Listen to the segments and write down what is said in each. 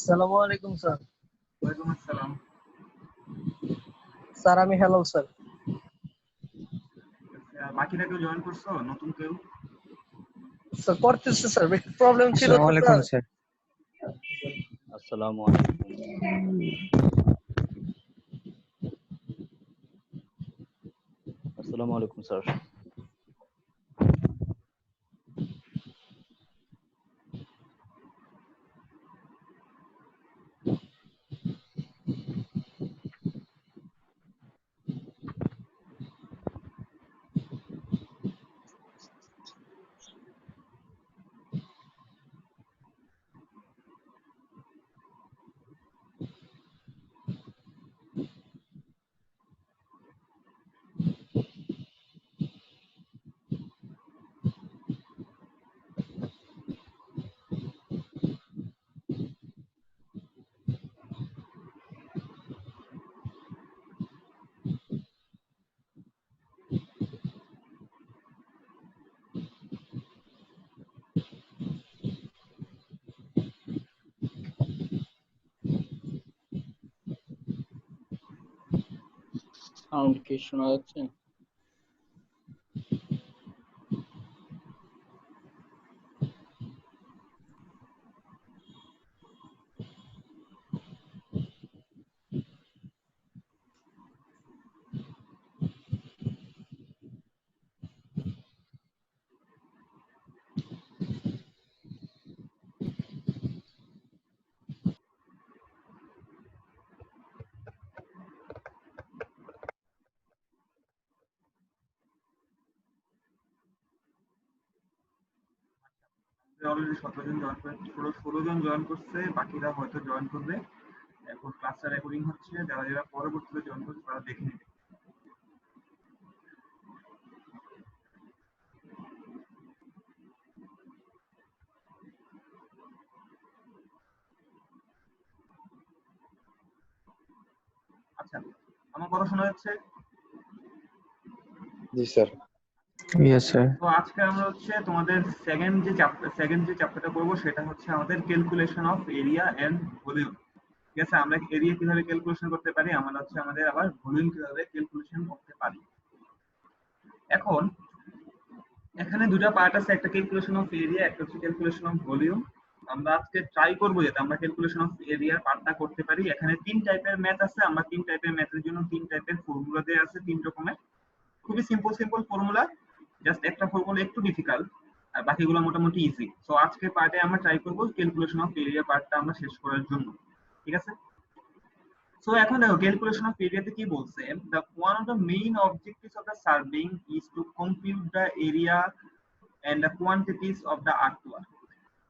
আসসালামু আলাইকুম স্যার। ওয়ালাইকুম আসসালাম। স্যার আমি হ্যালো স্যার। বাকিরা কেউ জয়েন করছো? নতুন কেউ? স্যার করতেছে স্যার, একটু প্রবলেম ছিল আসসালামু তো আলাইকুম স্যার। স্যার। আসসালামু আলাইকুম। আসসালামু আলাইকুম স্যার। সাউন্ড কি শোনা যাচ্ছে? অলরেডি 17 জন জয়েন করে, 16 জন জয়েন করছে, বাকিরা হয়তো জয়েন করবে। এখন ক্লাসটা রেকর্ডিং হচ্ছে, যারা যারা পরবর্তীতে জয়েন করছে তারা দেখে নেবে। আচ্ছা, আমার কথা শোনা যাচ্ছে? জি স্যার। Yes sir. তো আজকে আমরা হচ্ছে তোমাদের সেকেন্ড যে চ্যাপ্টারটা করবো সেটা হচ্ছে আমাদের calculation of area and volume. ঠিক আছে, আমরা এরিয়া কিভাবে ক্যালকুলেশন করতে পারি, আমরা হচ্ছে আমাদের আবার ভলিউম কিভাবে ক্যালকুলেশন করতে পারি। এখন এখানে দুটো পার্ট আছে, একটা ক্যালকুলেশন অফ এরিয়া, একটা হচ্ছে ক্যালকুলেশন অফ ভলিউম। আমরা আজকে ট্রাই করবো যাতে আমরা ক্যালকুলেশন অফ এরিয়ার পার্টটা করতে পারি। এখানে 3 টাইপের ম্যাথ আছে, আমরা 3 টাইপের ম্যাথের জন্য 3 টাইপের ফর্মুলা দেয়া আছে, 3 রকমের। খুবই সিম্পল ফর্মুলা, জাস্ট একটা ফর্মুলা একটু ডিফিকাল্ট আর বাকিগুলো মোটামুটি ইজি। সো আজকে পার্টে আমরা ট্রাই করব ক্যালকুলেশন অফ এরিয়া পার্টটা আমরা শেষ করার জন্য। ঠিক আছে, সো এখন দেখো ক্যালকুলেশন অফ এরিয়াতে কি বলছে, the one of the main objectives of the surveying is to compute the area and the quantities of the earthwork।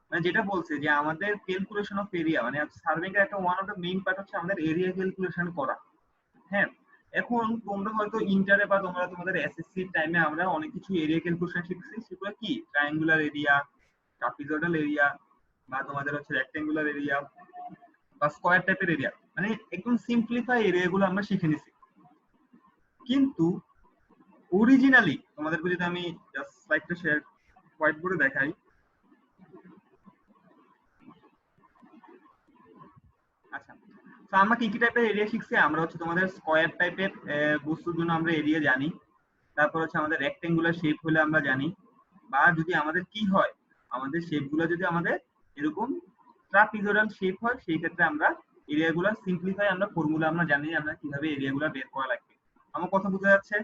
মানে যেটা বলছে যে আমাদের ক্যালকুলেশন অফ এরিয়া মানে সার্ভেইং এর একটা one of the main part হচ্ছে আমাদের এরিয়া ক্যালকুলেশন করা। হ্যাঁ, এখন তোমরা হয়তো ইন্টারে বা তোমরা তোমাদের এসএসসি টাইমে আমরা অনেক কিছু এরিয়া ক্যালকুলেশন শিখছি, সেগুলো কি ট্রায়াঙ্গুলার এরিয়া, ট্রাপিজয়েডাল এরিয়া, বা তোমাদের হচ্ছে রেক্ট্যাঙ্গুলার এরিয়া বা স্কয়ার টাইপের এরিয়া, মানে একদম সিম্পলিফাই এরিয়াগুলো আমরা শিখে নিছি। কিন্তু অরিজিনালি তোমাদেরকে যদি আমি জাস্ট স্লাইডটা শেয়ার হোয়াইট বোর্ডে দেখাই, আচ্ছা, তো আমরা কি কি টাইপের এরিয়া শিখছি, আমরা হচ্ছে তোমাদের স্কয়ার টাইপের বস্তুর জন্য আমরা এরিয়া জানি, তারপর হচ্ছে আমাদের রেক্ট্যাঙ্গুলার শেপ হলে আমরা জানি, বা যদি আমাদের কি হয়, আমাদের শেপগুলো যদি আমাদের এরকম ট্রাপিজয়েডাল শেপ হয়, সেই ক্ষেত্রে আমরা এরিয়াগুলো সিম্পলিফাই আমরা ফর্মুলা আমরা জানি আমরা কিভাবে এরিয়াগুলো বের করা লাগবে। আমার কথা বোঝা যাচ্ছে?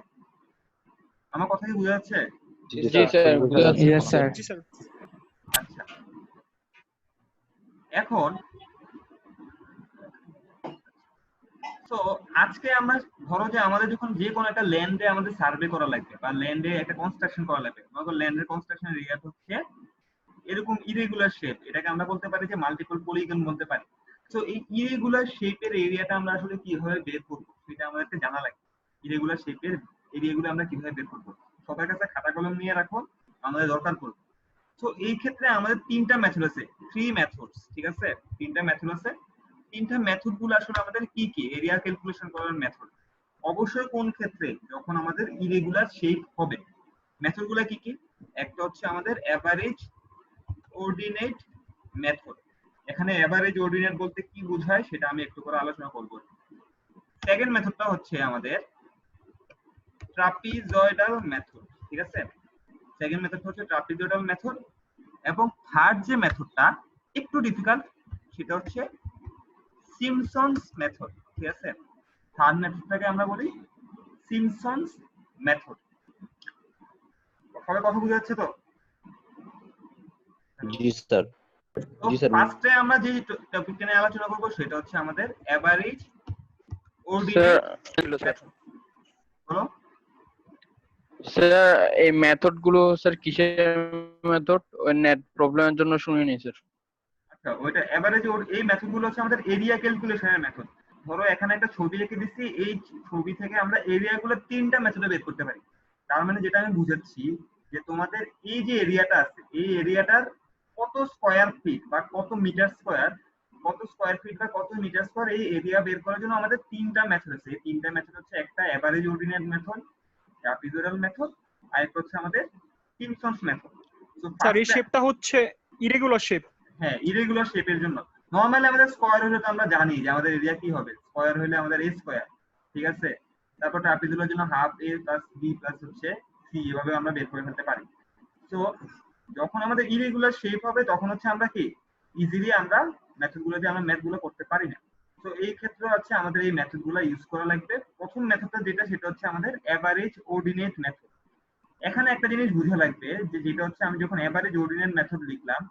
আমার কথা কি বোঝা যাচ্ছে? জি স্যার, বোঝা যাচ্ছে। Yes sir. আচ্ছা, এখন তো আজকে আমরা ধরো যে আমাদের যখন যে কোনো একটা ল্যান্ডে আমাদের সার্ভে করা লাগবে বা ল্যান্ডে একটা কনস্ট্রাকশন করা লাগবে, আমাদের ল্যান্ডের কনস্ট্রাকশন এরিয়া হচ্ছে এরকম ইরেগুলার শেপ, এটাকে আমরা বলতে পারি যে মাল্টিপল পলিগন বলতে পারি। তো এই ইরেগুলার শেপের এরিয়াটা আমরা আসলে কিভাবে বের করব সেটা আমাদেরকে জানা লাগবে। ইরেগুলার শেপের এরিয়াগুলো আমরা কিভাবে বের করব, সবার কাছে খাতা কলম নিয়ে রাখো, আমাদের দরকার পড়বে। তো এই ক্ষেত্রে আমাদের 3টা মেথড আছে, 3 মেথডস। ঠিক আছে, 3টা মেথড আছে। 3টা মেথড গুলো আসলে আমাদের কি কি এরিয়া ক্যালকুলেশন করার মেথড। অবশ্যই কোন ক্ষেত্রে, যখন আমাদের ইরেগুলার শেপ হবে। মেথড গুলো কি কি, একটা হচ্ছে আমাদের এভারেজ অর্ডিনেট মেথড, এখানে এভারেজ অর্ডিনেট বলতে কি বোঝায় সেটা আমি একটু করে আলোচনা করব। সেকেন্ড মেথডটা হচ্ছে আমাদের ট্রাপিজয়েডাল মেথড, ঠিক আছে? সেকেন্ড মেথড হচ্ছে ট্রাপিজয়েডাল মেথড, এবং থার্ড যে মেথডটা একটু ডিফিকাল্ট সেটা হচ্ছে সিমপসনস মেথড, ঠিক আছে? থার্ড মেথডটাকে আমরা বলি সিমপসনস মেথড। সবাই কথা বুঝে যাচ্ছে তো? জি স্যার। তো জি স্যার। ফার্স্টে আমরা যে টপিকটা নিয়ে আলোচনা করব সেটা হচ্ছে আমাদের average sir ordinate sir method. বলো। স্যার এই মেথড গুলো স্যার কিসের মেথড? ওই নেট প্রবলেমের জন্য শুনিনি স্যার। আচ্ছা, ওইটা এভারেজ এই মেথড গুলো হচ্ছে আমাদের এরিয়া ক্যালকুলেশনের মেথড। ধরো এখানে একটা ছবি এঁকে দিচ্ছি, এই ছবি থেকে আমরা এরিয়া গুলো তিনটা মেথডে বের করতে পারি। তার মানে যেটা আমি বুঝাচ্ছি যে তোমাদের এই যে এরিয়াটা আছে, এই এরিয়াটার কত স্কয়ার ফিট বা কত মিটার স্কয়ার, কত স্কয়ার ফিট বা কত মিটার স্কয়ার, এই এরিয়া বের করার জন্য আমাদের তিনটা মেথড আছে। এই তিনটা মেথড হচ্ছে একটা average ordinate method, trapezoidal method, আর একটা হচ্ছে আমাদের সিমপসনস মেথড। তো স্যার এই শেপটা হচ্ছে ইরেগুলার শেপ। হ্যাঁ, ইরেগুলার শেপের জন্য নরমালি আমাদের স্কয়ার হলে তো আমরা জানি যে আমাদের এরিয়া কি হবে, স্কয়ার হলে আমাদের a স্কয়ার, ঠিক আছে? তারপর ট্রাপিজয়েডালের জন্য half a plus b plus হচ্ছে c, এভাবে আমরা বের করে ফেলতে পারি। তো যখন আমাদের ইরেগুলার শেপ হবে তখন হচ্ছে আমরা কি ইজিলি আমরা মেথডগুলো দিয়ে আমরা ম্যাথগুলো করতে পারি না। তো এই ক্ষেত্রে হচ্ছে আমাদের এই মেথডগুলো ইউজ করা লাগবে। প্রথম মেথডটা যেটা সেটা হচ্ছে আমাদের এভারেজ অর্ডিনেট মেথড। এখানে একটা জিনিস বুঝা লাগবে যে যেটা হচ্ছে আমি যখন এভারেজ অর্ডিনেট মেথড লিখলাম,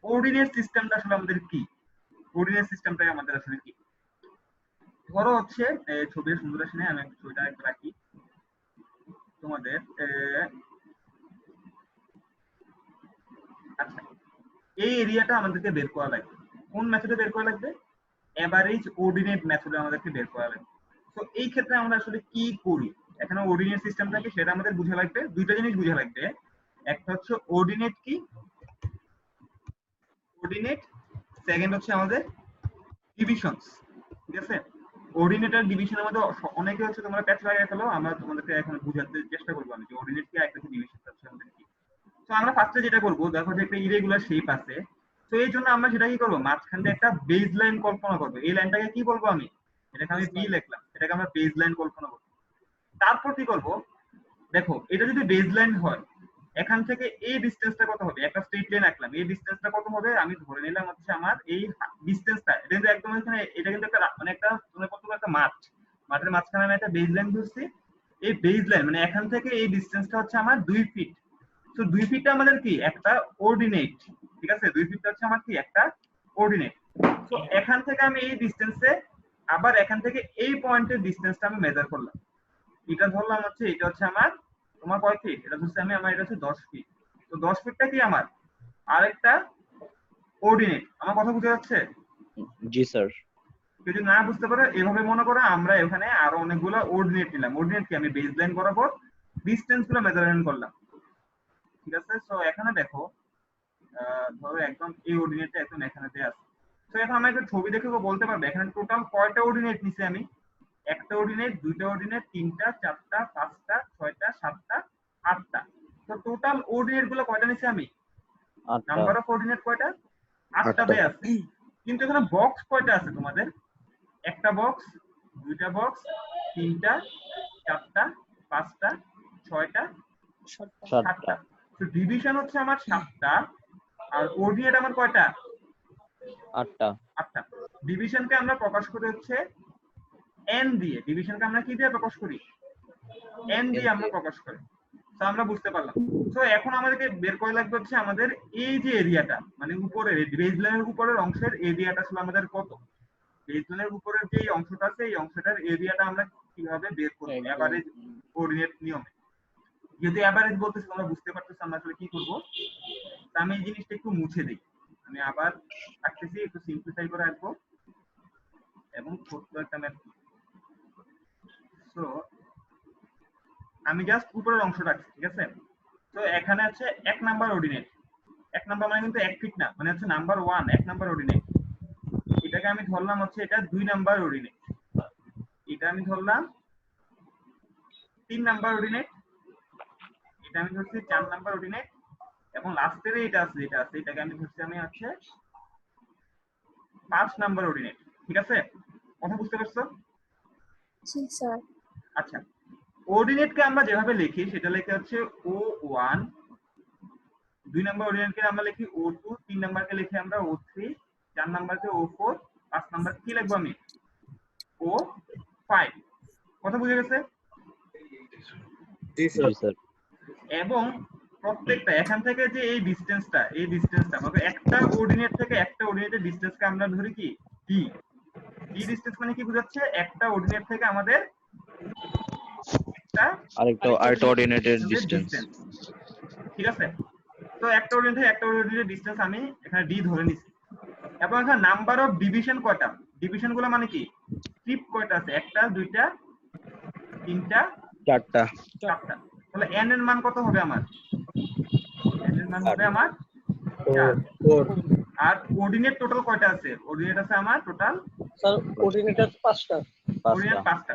কোঅর্ডিনেট সিস্টেমটা আসলে আমাদের কি, কোঅর্ডিনেট সিস্টেমটাই আমাদের আসলে কি। ধরো হচ্ছে ছবির সুন্দর আসে, আমি ছবিটা একটু রাখি তোমাদের। আচ্ছা, এই এরিয়াটা আমাদেরকে বের করা লাগবে। কোন মেথডে বের করা লাগবে? এভারেজ অর্ডিনেট মেথডে আমাদেরকে বের করা লাগবে। তো এই ক্ষেত্রে আমরা আসলে কি করি, এখানে অর্ডিনেট সিস্টেমটা কি সেটা আমাদের বুঝা লাগবে। দুইটা জিনিস বুঝা লাগবে, একটা হচ্ছে অর্ডিনেট কি, অর্ডিনেট, সেকেন্ড হচ্ছে আমাদের ডিভিশনস, ঠিক আছে? অর্ডিনেট আর ডিভিশনের মধ্যে অনেকে হচ্ছে তোমরা প্যাচ লাগাই ফেলো, আমরা তোমাদেরকে এখন বুঝাতে চেষ্টা করবো আমি যে অর্ডিনেট কি আর একটা ডিভিশন হচ্ছে আমাদের কি। তো আমরা ফার্স্টে যেটা করবো, দেখো যে একটা ইরেগুলার শেপ আছে, তো এই জন্য আমরা সেটা কি করবো, মাঝখান দিয়ে একটা বেজ লাইন কল্পনা করবো। এই লাইনটাকে কি বলবো আমি, এটাকে আমি বি লিখলাম, এটাকে আমরা বেজ লাইন কল্পনা করবো। তারপর কি করবো, দেখো এটা যদি বেজ লাইন হয়, এখান থেকে এই ডিসটেন্সটা কত হবে, একটা স্ট্রেট লাইন আঁকলাম, এই ডিসটেন্সটা কত হবে, আমি ধরে নিলাম হচ্ছে আমার এই ডিসটেন্সটা, এটা কিন্তু একদম এখানে, এটা কিন্তু একটা মানে একটা তুমি কত একটা মাঠ, মাঠের মাঝখানে আমি একটা বেজ লাইন ধরছি। এই বেজ লাইন মানে এখান থেকে এই ডিসটেন্সটা হচ্ছে আমার 2 ফিট। তো 2 ফিটটা আমাদের কি একটা অর্ডিনেট, ঠিক আছে? 2 ফিটটা হচ্ছে আমার কি একটা অর্ডিনেট। তো এখান থেকে আমি এই ডিসটেন্সে, আবার এখান থেকে এই পয়েন্টের ডিসটেন্সটা আমি মেজার করলাম, এটা ধরলাম হচ্ছে, এটা হচ্ছে আমার তোমার কয় ফিট, এটা ধরছি আমি, আমার এটা হচ্ছে 10 ফিট। তো 10 ফিটটা কি আমার আরেকটা কোঅর্ডিনেট। আমার কথা বুঝে যাচ্ছে? জি স্যার। কেউ যদি না বুঝতে পারে এভাবে মনে করো, আমরা এখানে আরো অনেকগুলো অর্ডিনেট নিলাম। অর্ডিনেট কি, আমি বেজ লাইন বরাবর ডিসটেন্স গুলো মেজারমেন্ট করলাম, ঠিক আছে? সো এখানে দেখো, ধরো একদম এই অর্ডিনেটটা একদম এখানে দেয়া আছে। তো এখন আমরা একটা ছবি দেখে বলতে পারবে এখানে টোটাল কয়টা অর্ডিনেট নিছি আমি। একটা অর্ডিনেট, দুইটা অর্ডিনেট, তিনটা, চারটা, পাঁচটা, ছয়টা, সাতটা, আটটা। তো টোটাল অর্ডিনেট গুলো কয়টা নিছি আমি, নাম্বার অফ অর্ডিনেট কয়টা, 8টা দেয়া আছে। কিন্তু এখানে বক্স কয়টা আছে তোমাদের, একটা বক্স, দুইটা বক্স, তিনটা, চারটা, পাঁচটা, ছয়টা, সাতটা। তো ডিভিশন হচ্ছে আমার 7টা, আর অর্ডিনেট আমার কয়টা, 8টা। 8টা। ডিভিশনকে আমরা প্রকাশ করি হচ্ছে n দিয়ে। ডিভিশনকে আমরা কি দিয়ে প্রকাশ করি, n দিয়ে আমরা প্রকাশ করি। তো আমরা বুঝতে পারলাম। তো এখন আমাদেরকে বের করা লাগবে হচ্ছে আমাদের এই যে এরিয়াটা, মানে উপরের বেজলাইনের উপরের অংশের এরিয়াটা আসলে আমাদের কত। বেজলাইনের উপরের যে অংশটা আছে, এই অংশটার এরিয়াটা আমরা কিভাবে বের করব এভারেজ কোঅর্ডিনেট নিয়মে। যদি এভারেজ বলতেছি তোমরা বুঝতে পারতেছো আমরা আসলে কি করব। আমি এই জিনিসটা একটু মুছে দিই, আমি আবার আঁকতেছি, একটু সিম্পলিফাই করে আঁকবো এবং ছোট্ট একটা ম্যাথ। সো আমি জাস্ট উপরের অংশটা রাখছি, ঠিক আছে? তো এখানে আছে 1 নাম্বার অর্ডিনেট। 1 নাম্বার মানে কিন্তু 1 ফিট না, মানে হচ্ছে নাম্বার 1, 1 নাম্বার অর্ডিনেট। এটাকে আমি ধরলাম হচ্ছে এটা 2 নাম্বার অর্ডিনেট। এটা আমি ধরলাম 3 নাম্বার অর্ডিনেট। এটা আমি ধরছি 4 নাম্বার অর্ডিনেট, এবং লাস্টের এটা আছে, যেটা আছে এটাকে আমি ধরছি আমি হচ্ছে 5 নাম্বার অর্ডিনেট। ঠিক আছে, কথা বুঝতে পারছো? জি স্যার। আচ্ছা, অর্ডিনেটকে আমরা যেভাবে লিখি সেটা লেখা হচ্ছে O1, 2 নাম্বার অর্ডিনেটকে আমরা লিখি O2, 3 নাম্বারকে লিখি আমরা O3, 4 নাম্বারকে O4, 5 নাম্বার কি লিখবো আমি O5। কথা বুঝে গেছে? জি স্যার। এবং প্রত্যেকটা এখান থেকে যে এই ডিসটেন্সটা মানে একটা অর্ডিনেট থেকে একটা অর্ডিনেটের ডিসটেন্সকে আমরা ধরি কি ডি। ডি ডিসটেন্স মানে কি বোঝাচ্ছে? একটা অর্ডিনেট থেকে আমাদের একটা আরেকটা অর্ডিনেটেড ডিসটেন্স। ঠিক আছে, তো একটা অর্ডিনেট থেকে একটা অর্ডিনেটের ডিসটেন্স আমি এখানে ডি ধরে নিছি। এবং এখানে নাম্বার অফ ডিভিশন কয়টা? ডিভিশন গুলো মানে কি স্ট্রিপ কয়টা আছে? একটা, দুইটা, তিনটা, চারটা। তাহলে n এর মান কত হবে আমার? n এর মান হবে আমার 4। আর কোঅর্ডিনেট টোটাল কয়টা আছে? কোঅর্ডিনেট আছে আমার টোটাল স্যার কোঅর্ডিনেটর 5টা। কোঅর্ডিনেট 5টা।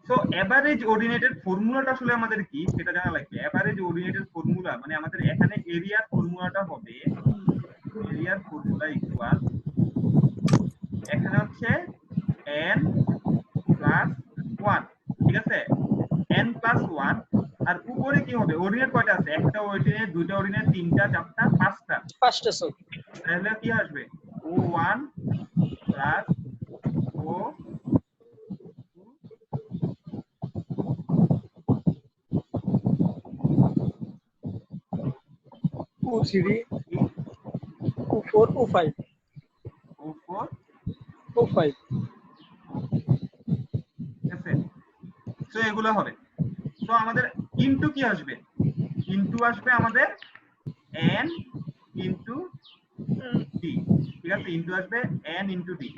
সো এভারেজ অর্ডিনেটের ফর্মুলাটা আসলে আমাদের কি সেটা জানা লাগবে। এভারেজ অর্ডিনেটের ফর্মুলা মানে আমাদের এখানে এরিয়ার ফর্মুলাটা হবে এরিয়ার ফর্মুলা ইকুয়াল এখানে হচ্ছে n প্লাস 1। ঠিক আছে, n প্লাস 1। আর উপরে কি হবে? অর্ডিনেট কয়টা আছে? একটা অর্ডিনেট, দুইটা অর্ডিনেট, তিনটা, চারটা, 5টা। 5টা স্যার। তাহলে কি আসবে? O1 plus O O3, O4, O5, O4। O5। ঠিক আছে, তো এগুলো হবে। তো আমাদের ইনটু কি আসবে? ইনটু আসবে আমাদের n ইনটু ডি। ঠিক আছে, ইনটু আসবে n into D.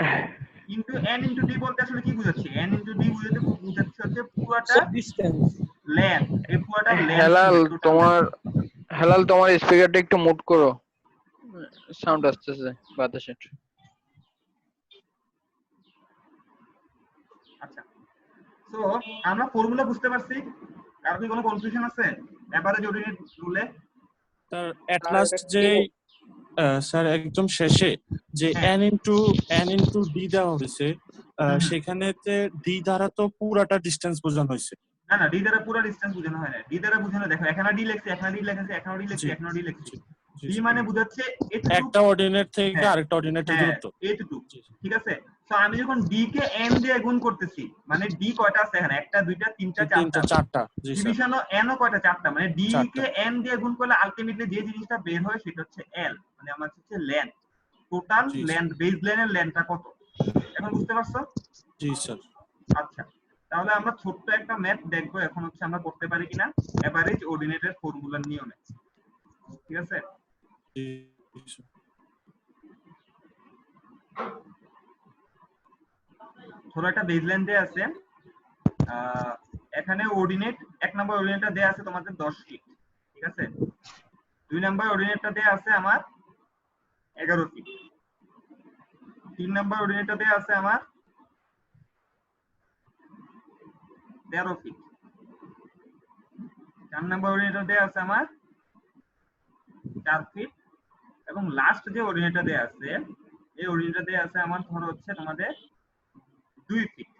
Into n into D বলতে আসলে কি বোঝাচ্ছে? n ইনটু ডি বোঝাচ্ছে হচ্ছে পুরোটা ডিসটেন্স। লেন্থ। এই পুরোটা লেন্থ। হেলাল তোমার স্পিকারটা একটু মুট করো, সাউন্ড আসতেছে বাতাসের। আচ্ছা, তো আমরা ফর্মুলা বুঝতে পারছি। কার কি কোনো কনফিউশন আছে এভারেজ অর্ডিনেট রুলে? স্যার এট লাস্ট যে স্যার একদম শেষে যে n ইনটু d দেওয়া হয়েছে, সেখানে ডি দ্বারা তো পুরাটা ডিসটেন্স বোঝানো হয়েছে। না না, ডি দ্বারা পুরো ডিসটেন্স বোঝানো হয় না। ডি দ্বারা বোঝানো, দেখো এখানে ডি লিখছি, এখানে ডি লিখেছি, এখানে ডি লিখছি, এখানে ডি লিখছি। ডি মানে বোঝাচ্ছে এতটুকু একটা অর্ডিনেট থেকে আরেকটা অর্ডিনেটের দূরত্ব। এতটুকু। ঠিক আছে, তো আমি যখন ডি কে n দিয়ে গুণ করতেছি মানে ডি কয়টা আছে এখানে? একটা, দুইটা, তিনটা, চারটা। ডিভিশন n ও কয়টা? 4টা। মানে ডি কে n দিয়ে গুণ করলে আলটিমেটলি যে জিনিসটা বের হয় সেটা হচ্ছে l, মানে আমার হচ্ছে লেন্থ। টোটাল লেন্থ, বেস লাইনের লেন্থটা কত? এখন বুঝতে পারছো? জি স্যার। আচ্ছা, তাহলে আমরা ছোট্ট একটা ম্যাথ দেখবো এখন হচ্ছে আমরা করতে পারি কিনা এভারেজ অর্ডিনেটের ফর্মুলার নিয়মে। ঠিক আছে, ধরো একটা বেসলাইন দেয়া আছে। এখানে অর্ডিনেট 1 নাম্বার অর্ডিনেটটা দেয়া আছে তোমাদের 10 ফিট। ঠিক আছে, 2 নাম্বার অর্ডিনেটটা দেয়া আছে আমার 11 ফিট। 3 নাম্বার অর্ডিনেটটা দেয়া আছে আমার 13 ফিট। 4 নাম্বার অর্ডিনেটটা দেয়া আছে আমার 4 ফিট। এবং লাস্ট যে অর্ডিনেটটা দেয়া আছে এই অর্ডিনেটটা দেয়া আছে আমার ধরো হচ্ছে তোমাদের 2 ফিট।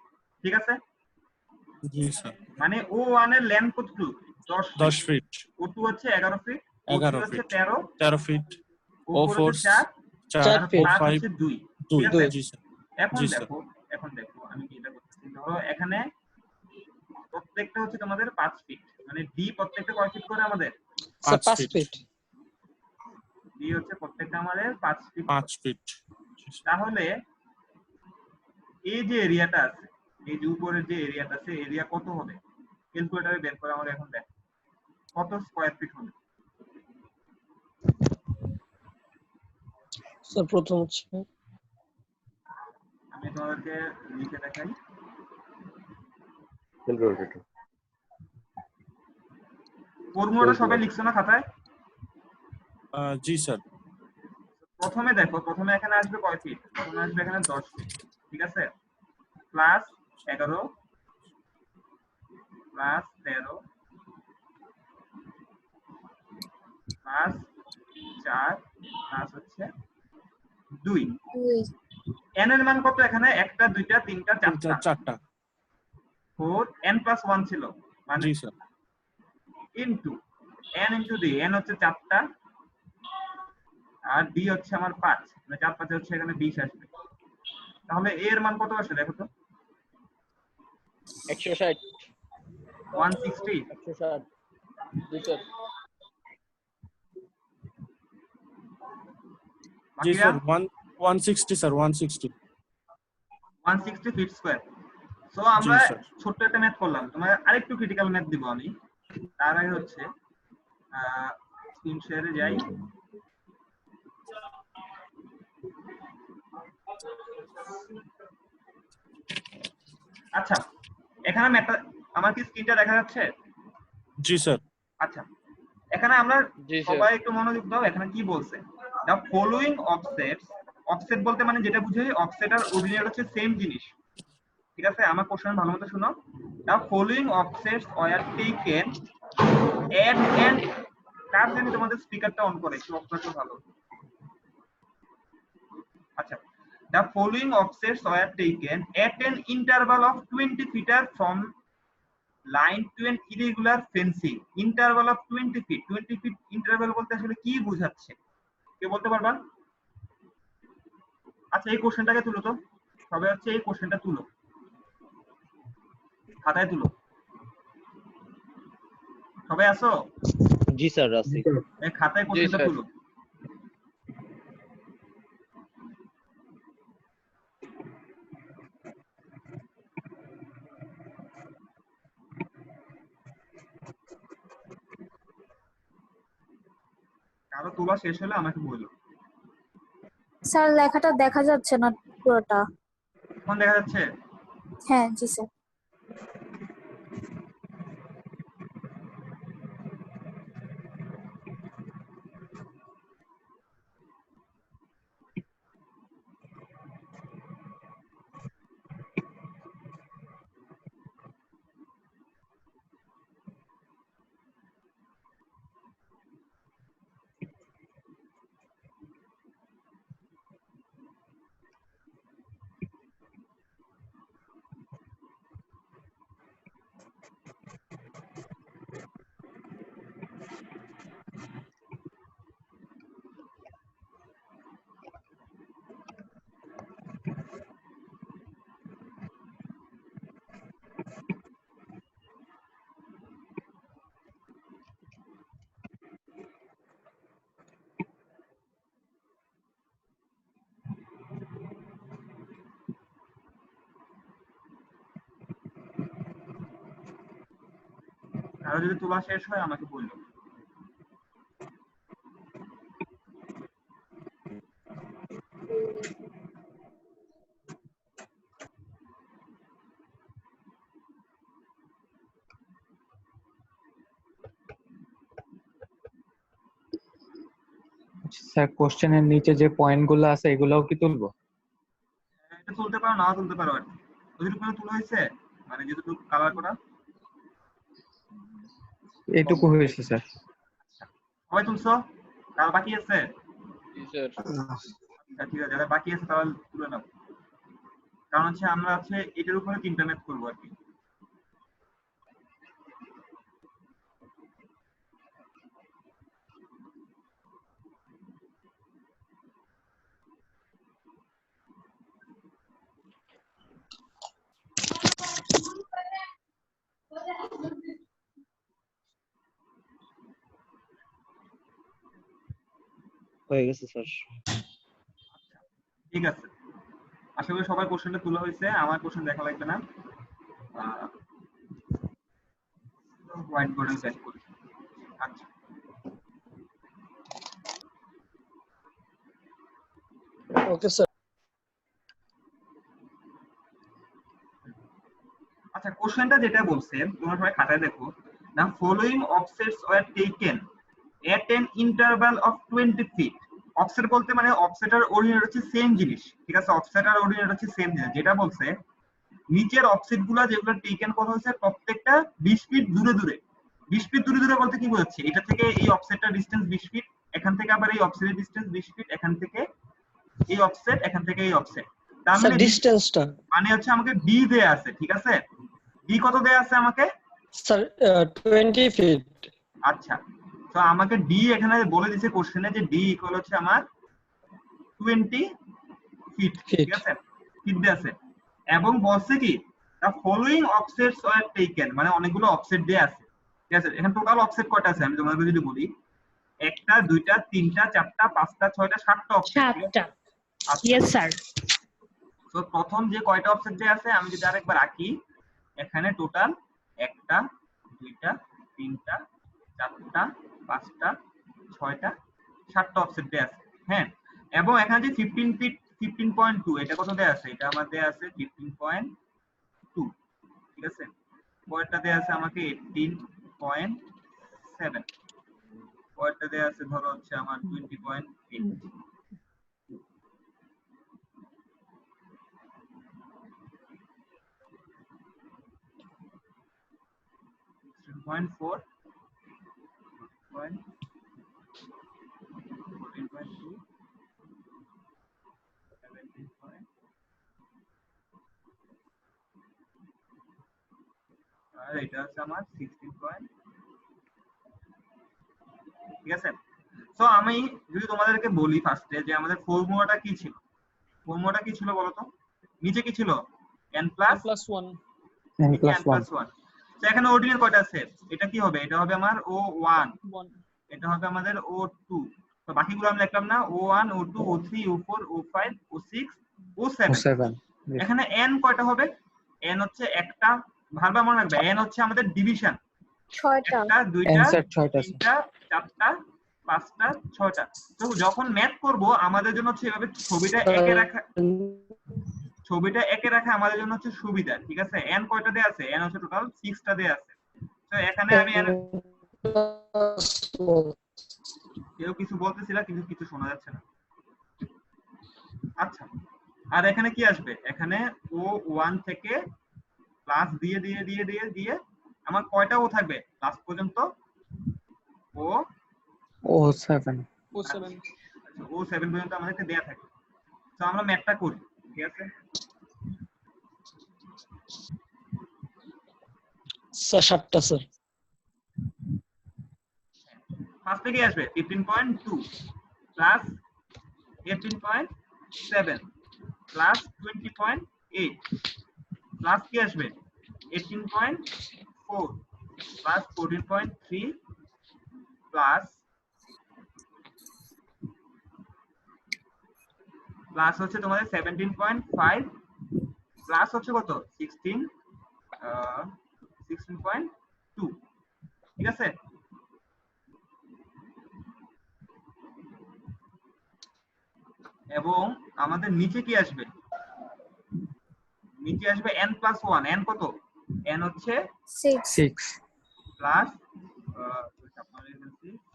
ঠিক আছে, জি স্যার। মানে O1 এর লেন্থ কতটুকু? 10 ফিট। O2 হচ্ছে 11 ফিট, O3 11 হচ্ছে ফিট, 13 ফিট, O4 হচ্ছে 4 ফিট, 5 হচ্ছে 2। ঠিক আছে, জি স্যার। এখন দেখো আমি কি এটা করতেছি। ধরো এখানে প্রত্যেকটা হচ্ছে তোমাদের 5 ফিট, মানে ডি প্রত্যেকটা কয় ফিট করে আমাদের? 5 ফিট। ডি হচ্ছে প্রত্যেকটা আমাদের 5 ফিট। 5 ফিট। তাহলে এই যে এরিয়াটা আছে, এই যে উপরের যে এরিয়াটা আছে, এরিয়া কত হবে? ক্যালকুলেটরে বের করে আমাদের এখন দেখো কত স্কয়ার ফিট হবে। স্যার প্রথম হচ্ছে আমি তোমাদেরকে লিখে দেখাই। ফর্মুলাটা সবাই লিখছো না খাতায়? জি স্যার। প্রথমে দেখো, প্রথমে এখানে আসবে কয় ফিট? প্রথমে আসবে এখানে 10 ফিট। ঠিক আছে, প্লাস 11 প্লাস 13 প্লাস 4 প্লাস হচ্ছে 2। n এর মান কত এখানে? একটা, দুইটা, তিনটা, চারটা। চারটা। 4 n + 1 ছিল মানে জি sir. Into n into d, n হচ্ছে চারটা আর d হচ্ছে আমার 5, মানে 4 5 হচ্ছে এখানে 20 আসবে। তাহলে a এর মান কত আসে দেখো তো? 160 160। 160 জি স্যার। জি বাকিরা sir 160 sir 160 160 feet square. So জি আমরা স্যার। ছোট্ট একটা ম্যাথ করলাম, তোমার আরেকটু ক্রিটিক্যাল ম্যাথ দিব আমি। তার আগে হচ্ছে স্ক্রিন শেয়ারে যাই। আচ্ছা, এখানে ম্যাথটা আমার কি স্ক্রিনটা দেখা যাচ্ছে? জি স্যার। আচ্ছা, এখানে আমরা জি স্যার। সবাই একটু মনোযোগ দাও। এখানে কি বলছে? দ্য ফলোইং অফসেটস, অফসেট বলতে মানে যেটা বুঝাই অফসেট আর অর্ডিনারি হচ্ছে সেম জিনিস, ঠিক আছে? আমার কোশ্চেন ভালো মতো শুনো। The following offsets were taken at end, কার জন্য তোমাদের স্পিকারটা অন করে একটু অফ করতে ভালো। আচ্ছা, the following offsets were taken at an interval of 20 feet from line to an irregular fencing. Interval of 20 feet. 20 feet interval বলতে আসলে কি বোঝাচ্ছে? কে বলতে পারবা? আচ্ছা, এই কোশ্চেনটাকে তুলো তো সবাই, হচ্ছে এই কোশ্চেনটা তুলো, খাতায় তুলো। সবাই আসো? জি স্যার রাসি। এই খাতায় কোশ্চেনটা স্যার। তুলো। কারো তোলা শেষ হলে আমাকে বলো। স্যার লেখাটা দেখা যাচ্ছে না পুরোটা। এখন দেখা যাচ্ছে? হ্যাঁ জি স্যার। কারো যদি তোলা শেষ হয় আমাকে বললো। স্যার কোশ্চেনের নিচে যে পয়েন্টগুলো আছে এগুলোও কি তুলবো? এটা তুলতে পারো, নাও তুলতে পারো আর কি। ওইটুকু তুলা হয়েছে, মানে যেটুকু কালার করা। এইটুকু হয়েছে স্যার। সবাই তুলছো? কার বাকি আছে? জি স্যার। আচ্ছা ঠিক আছে, যারা বাকি আছে তারা তুলে নাও। কারণ হচ্ছে আমরা হচ্ছে এটার উপরে 3টা ম্যাথ করবো আর কি। হয়ে গেছে স্যার। ঠিক আছে, আশা করি সবার কোশ্চেনটা তোলা হয়েছে। আমার কোশ্চেন দেখা লাগবে না, হোয়াইট বোর্ডে ব্যাক করি। আচ্ছা, ওকে স্যার। আচ্ছা কোশ্চেনটা যেটা বলছে তোমরা সবাই খাতায় দেখো। The following offsets were taken at an interval of 20 feet. Offset বলতে মানে অফসেট আর অর্ডিনারি হচ্ছে সেম জিনিস, ঠিক আছে? অফসেট আর অর্ডিনারি হচ্ছে সেম জিনিস। যেটা বলছে নিচের অফসেট গুলা যেগুলো টেকেন করা হয়েছে প্রত্যেকটা 20 ফিট দূরে দূরে। 20 ফিট দূরে দূরে বলতে কি বোঝাচ্ছে? এটা থেকে এই অফসেটটার ডিসটেন্স 20 ফিট, এখান থেকে আবার এই অফসেটের ডিসটেন্স 20 ফিট, এখান থেকে এই অফসেট, এখান থেকে এই অফসেট। তার স্যার মানে ডিসটেন্সটা মানে হচ্ছে আমাকে ডি দেয়া আছে, ঠিক আছে? ডি কত দেয়া আছে আমাকে? Sir 20 feet. আচ্ছা, তো আমাকে ডি এখানে বলে দিয়েছে কোশ্চেনে যে ডি ইকুয়াল হচ্ছে আমার 20 ফিট, ঠিক আছে? ফিট দেয়া আছে এবং বলছে কি the following offsets were taken, মানে অনেকগুলো অফসেট দেয়া আছে, ঠিক আছে? এখানে টোটাল অফসেট কয়টা আছে আমি তোমাদের যদি বলি, একটা, দুইটা, তিনটা, চারটা, পাঁচটা, ছয়টা, সাতটা অফসেট, ঠিক আছে? Yes sir. তো প্রথম যে কয়টা অফসেট দেয়া আছে আমি যদি আরেকবার আঁকি, এখানে টোটাল একটা, দুইটা, তিনটা, চারটা, পাঁচটা, ছয়টা, সাতটা অফসেট দেয়া আছে, হ্যাঁ? এবং এখানে যে 15 ফিট 15.2 এটা কত দেয়া আছে? এটা আমার দেয়া আছে 15.2, ঠিক আছে? পরেরটা দেয়া আছে আমাকে 18.7, পরেরটা দেয়া আছে ধরো হচ্ছে আমার 20.8, 16.4, 14.2, 17. আর এটা হচ্ছে আমার 16. ঠিক আছে? সো আমি যদি তোমাদেরকে বলি ফার্স্টে যে আমাদের ফর্মুলাটা কি ছিল, ফর্মুলাটা কি ছিল বলো তো? নিচে কি ছিল? n plus 1, n plus 1 তো এখানে অর্ডিনাল কয়টা আছে? এটা কি হবে? এটা হবে আমার O1, এটা হবে আমাদের O2, তো বাকিগুলো আমি লিখলাম না, O1 O2 O3 O4 O5 O6 O7। এখানে n কয়টা হবে? n হচ্ছে একটা, ভালোভাবে মনে রাখবে, n হচ্ছে আমাদের ডিভিশন, 6টা। একটা, দুইটা, অ্যানসার 6টা তিনটা, চারটা, পাঁচটা, ছয়টা। তো যখন ম্যাথ করব আমাদের জন্য হচ্ছে এভাবে ছবিটা একে রাখা আমাদের জন্য হচ্ছে সুবিধা, ঠিক আছে? n কয়টা দেয়া আছে? n হচ্ছে টোটাল 6টা দেয়া আছে। তো এখানে আমি কেউ কিছু বলতেছিল কিন্তু কিছু শোনা যাচ্ছে না। আচ্ছা, আর এখানে কি আসবে? এখানে O1 থেকে প্লাস দিয়ে দিয়ে দিয়ে দিয়ে দিয়ে আমার কয়টা ও থাকবে লাস্ট পর্যন্ত? O7 O7 পর্যন্ত আমাদেরকে দেয়া থাকে। তো আমরা ম্যাথটা করি, ঠিক আছে? স্যার 7টা স্যার। ফার্স্টে কি আসবে? 15.2 প্লাস 18.7 প্লাস 20.8 প্লাস কি আসবে? 18.4 প্লাস 14.3 প্লাস হচ্ছে তোমাদের 17.5 প্লাস হচ্ছে কত? 16.2, ঠিক আছে? এবং আমাদের নিচে কি আসবে? নিচে আসবে n plus 1, n কত? n হচ্ছে 6 প্লাস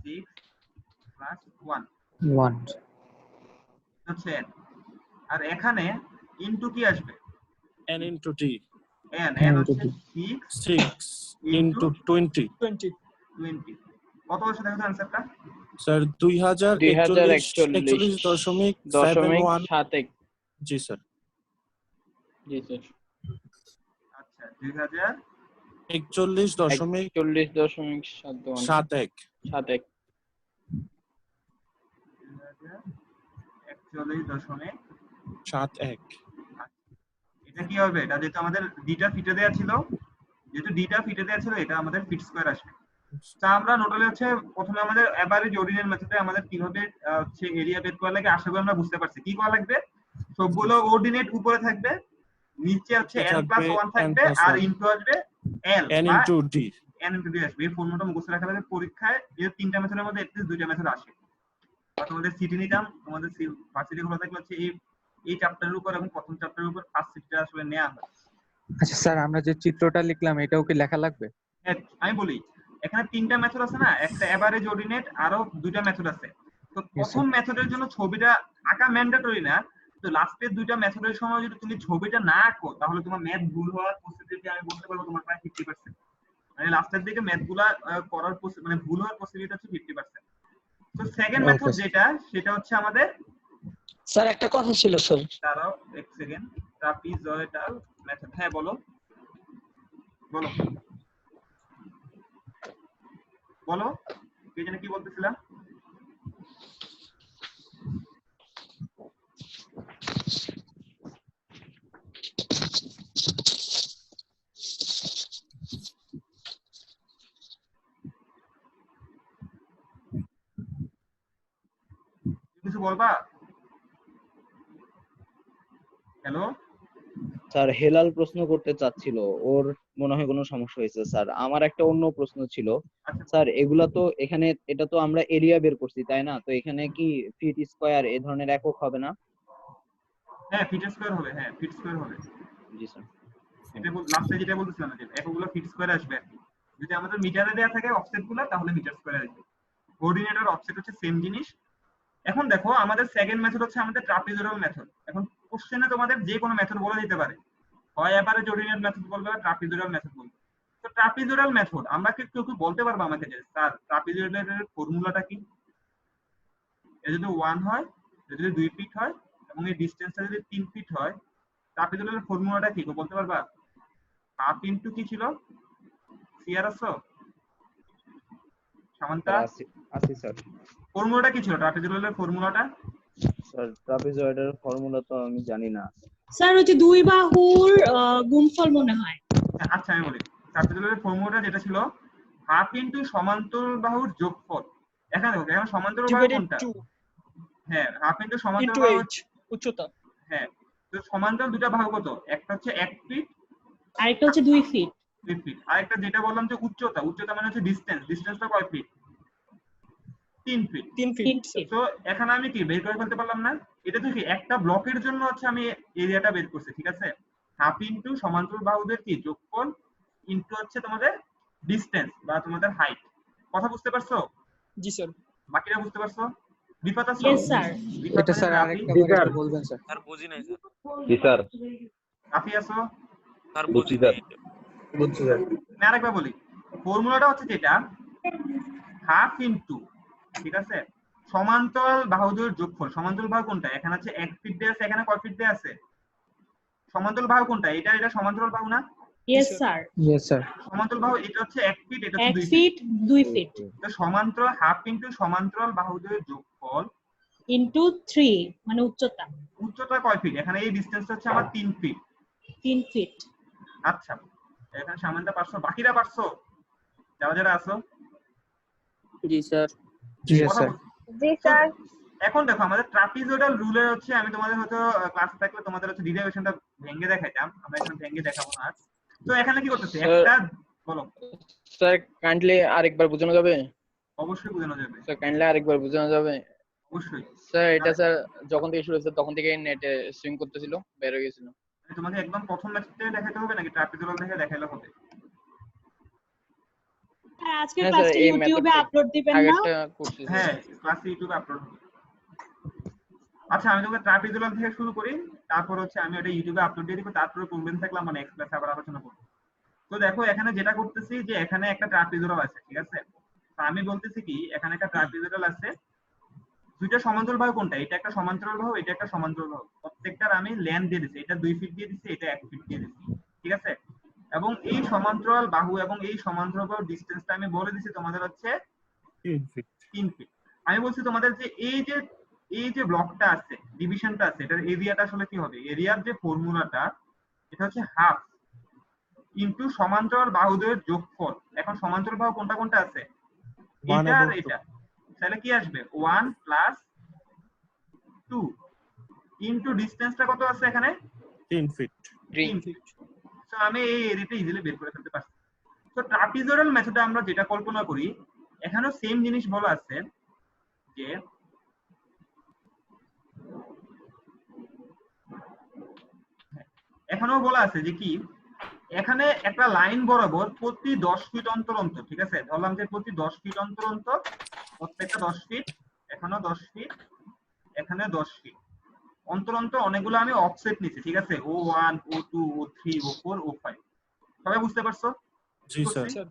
6 প্লাস 1 হচ্ছে n। আর এখানে ইনটু কি আসবে? n into d, n হচ্ছে 6 into 20। কত বছর দেখো আনসারটা? স্যার 2041.71। জি স্যার। আচ্ছা 2041.71। 41.71। এটা কি হবে? এটা যেহেতু আমাদের ডিটা ফিটে দেয়া ছিল, এটা আমাদের ফিট স্কয়ার আসবে। তা আমরা নোটালে হচ্ছে প্রথমে আমাদের এভারেজ অর্ডিনাল মেথডে আমাদের কিভাবে হচ্ছে এরিয়া বের করা লাগে আশা করি আমরা বুঝতে পারছি। কি করা লাগবে? সবগুলো অর্ডিনেট উপরে থাকবে, নিচে হচ্ছে n plus 1 থাকবে আর ইনটু আসবে l n into d আসবে। এই ফর্মুলাটা মুখস্থ রাখা লাগবে পরীক্ষায়। এই তিনটা মেথডের মধ্যে এটলিস্ট দুইটা মেথড আসে। বা তোমাদের সিটি নিতাম, তোমাদের ভার্সিটি খোলা থাকলে হচ্ছে এই চ্যাপ্টারের উপর এবং প্রথম চ্যাপ্টারের উপর ফার্স্ট সিটিটা আসলে নেওয়া হয়। আচ্ছা স্যার, আমরা যে চিত্রটা লিখলাম এটাও কি লেখা লাগবে? আমি বলি এখানে তিনটা মেথড আছে না, একটা এভারেজ অর্ডিনেট, আরো দুইটা মেথড আছে। তো প্রথম মেথডের জন্য ছবিটা আঁকা ম্যান্ডেটরি না, তো লাস্টের দুইটা মেথডের সময় যদি তুমি ছবিটা না আঁকো তাহলে তোমার ম্যাথ ভুল হওয়ার পসিবিলিটি আমি বলতে পারবো তোমার প্রায় 50%। মানে লাস্টের দিকে ম্যাথগুলা করার মানে ভুল হওয়ার পসিবিলিটি হচ্ছে 50%। তো সেকেন্ড মেথড যেটা, সেটা হচ্ছে আমাদের স্যার একটা কথা ছিল স্যার। দাঁড়াও এক সেকেন্ড। ট্রাপিজয়েডাল মেথড, হ্যাঁ বলো বলো বলো, কে জানে কি বলতেছিলা? কিছু বলবা? হ্যালো স্যার হেলাল প্রশ্ন করতে চাচ্ছিল, ওর মনে হয় কোনো সমস্যা হয়েছে। স্যার আমার একটা অন্য প্রশ্ন ছিল। আচ্ছা, স্যার এগুলা তো এখানে, এটা তো আমরা এরিয়া বের করছি তাই না? তো এখানে কি ফিট স্কয়ার এই ধরনের একক হবে না? হ্যাঁ ফিট স্কয়ার হবে, হ্যাঁ ফিট স্কয়ার হবে। জি স্যার। এটা লাস্টে যেটা বলতেছিলাম যে এককগুলো ফিট স্কয়ারে আসবে আর কি। যদি আমাদের মিটারে দেয়া থাকে অফসেটগুলো তাহলে মিটার স্কয়ারে আসবে। কোঅর্ডিনেটর অফসেট হচ্ছে সেম জিনিস। এখন দেখো আমাদের সেকেন্ড মেথড হচ্ছে আমাদের ট্রাপিজয়েডাল মেথড। এখন কোশ্চেনে তোমাদের যে কোনো মেথড বলে দিতে পারে, হয় এভারেজ অর্ডিনেট মেথড বলবে বা ট্রাপিজয়েডাল মেথড বলবে। তো ট্রাপিজয়েডাল মেথড আমরা কি কেউ বলতে পারবো আমাকে যে স্যার ট্রাপিজয়েডালের ফর্মুলাটা কি? এটা যদি 1 হয়, এটা যদি 2 ফিট হয় এবং এই ডিসটেন্সটা যদি 3 ফিট হয়, ট্রাপিজয়েডালের ফর্মুলাটা কি কেউ বলতে পারবা? হাফ ইনটু কি ছিল? সিআর আছো সামান্তা? আসি স্যার। ফর্মুলাটা কি ছিল ট্রাপিজয়েডালের ফর্মুলাটা? স্যার ট্রাপিজয়েডের ফর্মুলা তো আমি জানি না। স্যার ওই যে দুই বাহুর গুণফল মনে হয়। আচ্ছা আমি বলি, ট্রাপিজয়েডালের ফর্মুলাটা যেটা ছিল হাফ ইনটু সমান্তরাল বাহুর যোগফল। এখানে দেখো এখানে সমান্তরাল বাহু কোনটা? হ্যাঁ হাফ ইনটু সমান্তরাল বাহু উচ্চতা। হ্যাঁ, তো সমান্তরাল দুটো বাহু কত? একটা হচ্ছে 1 ফিট, আরেকটা হচ্ছে 2 ফিট। 2 ফিট। আরেকটা যেটা বললাম যে উচ্চতা, উচ্চতা মানে হচ্ছে ডিসটেন্স, ডিসটেন্সটা কয় ফিট? 3 ফিট। 3 ফিট। তো এখানে আমি কি বের করে ফেলতে পারলাম না? এটা তো কি একটা ব্লকের জন্য হচ্ছে আমি এরিয়াটা বের করছি, ঠিক আছে? হাফ ইনটু সমান্তরাল বাহুদের কি যোগফল ইনটু হচ্ছে তোমাদের ডিসটেন্স বা তোমাদের হাইট। কথা বুঝতে পারছো? জি স্যার। বাকিটা বুঝতে পারছো? বিপাত আছো? Yes sir. এটা স্যার আরেকটা বার একটু বলবেন স্যার। স্যার বুঝি নাই স্যার। জি স্যার। রাফি আছো? স্যার বুঝি নাই। বুঝছি স্যার। আমি আরেকবার বলি, ফর্মুলাটা হচ্ছে যেটা হাফ ইনটু, ঠিক আছে, সমান্তরাল বাহুদের যোগফল। সমান্তরাল বাহু কোনটা? এখানে আছে 1 ফিট দেয়া আছে, এখানে কয় ফিট দেয়া আছে? সমান্তরাল বাহু কোনটা? এটা এটা সমান্তরাল বাহু না? Yes sir. Yes sir. সমান্তরাল বাহু এটা হচ্ছে 1 ফিট, এটা হচ্ছে 1 2 ফিট। ফিট 2 ফিট তো সমান্তরাল হাফ ইনটু সমান্তরাল বাহুদের যোগফল ইনটু 3 মানে উচ্চতা। উচ্চতা কয় ফিট? এখানে এই ডিসটেন্সটা হচ্ছে আমার 3 ফিট। 3 ফিট। আচ্ছা এখানে সামানটা পারছো, বাকিরা পারছো যারা যারা আছো? জি স্যার। জি স্যার। জি স্যার। এখন দেখো আমাদের ট্রাপিজয়েডাল রুলের হচ্ছে, আমি তোমাদের হয়তো ক্লাস থাকলে তোমাদের হচ্ছে ডেরিভেশনটা ভেঙে দেখাইতাম, আমরা এখানে ভেঙে দেখাবো না। তো এখানে কি করতেছে একটা বলো স্যার কাইন্ডলি আরেকবার বোঝানো যাবে? অবশ্যই বোঝানো যাবে স্যার কাইন্ডলি আরেকবার বোঝানো যাবে? অবশ্যই। স্যার এটা স্যার যখন থেকে শুরু হয়েছে তখন থেকে নেটে সুইং করতেছিল, বের হয়ে গেছিল। তোমাকে একদম প্রথম ম্যাচ থেকে দেখাইতে হবে নাকি ট্রাপিজয়েডাল দেখে দেখাইলে হবে? আর আজকে ক্লাসটা ইউটিউবে আপলোড দিবেন না? আগেরটা করছি হ্যাঁ ক্লাস ইউটিউবে আপলোড হবে। আচ্ছা আমি তোমাকে ট্রাপিজয়েডাল থেকে শুরু করি, তারপর হচ্ছে আমি ওটা ইউটিউবে আপলোড দিয়ে দিব, তারপরে প্রবলেম থাকলে আমরা নেক্সট ক্লাসে আবার আলোচনা করব। তো দেখো এখানে যেটা করতেছি যে এখানে একটা ট্রাপিজয়েডাল আছে, ঠিক আছে? তো আমি বলতেছি কি এখানে একটা ট্রাপিজয়েডাল আছে, দুইটা সমান্তরাল বাহু কোনটা? এটা একটা সমান্তরাল বাহু, এটা একটা সমান্তরাল বাহু। প্রত্যেকটার আমি লেন্থ দিয়ে দিছি, এটা 2 ফিট দিয়ে দিছি, এটা 1 ফিট দিয়ে দিছি, ঠিক আছে? এবং এই সমান্তরাল বাহু এবং এই সমান্তরাল বাহুর ডিসটেন্সটা আমি বলে দিছি তোমাদের হচ্ছে 3 ফিট। 3 ফিট। আমি বলছি তোমাদের যে এই যে ব্লকটা আছে, ডিভিশনটা আছে, এটার এরিয়াটা আসলে কি হবে? এরিয়ার যে ফর্মুলাটা এটা হচ্ছে হাফ ইনটু সমান্তরাল বাহুদের যোগফল। এখন সমান্তরাল বাহু কোনটা কোনটা আছে? এটা আর এটা, তাহলে কি আসবে? 1 প্লাস 2 ইনটু ডিসটেন্সটা কত আছে এখানে? 3 ফিট। 3 ফিট। সো আমি এই এরিয়াটা ইজিলি বের করে ফেলতে পারছি। তো ট্রাপিজয়েডাল মেথডে আমরা যেটা কল্পনা করি, এখানেও সেম জিনিস বলা আছে যে এখানেও বলা আছে যে কি এখানে একটা লাইন বরাবর প্রতি 10 ফিট অন্তর অন্তর, ঠিক আছে, ধরলাম যে প্রতি 10 ফিট অন্তর অন্তর প্রত্যেকটা 10 ফিট, এখানেও 10 ফিট, এখানে 10 ফিট অন্তর অন্তর অনেকগুলো আমি অফসেট নিছি, ঠিক আছে? O1 O2 O3 O4 O5। সবাই বুঝতে পারছো? জি স্যার।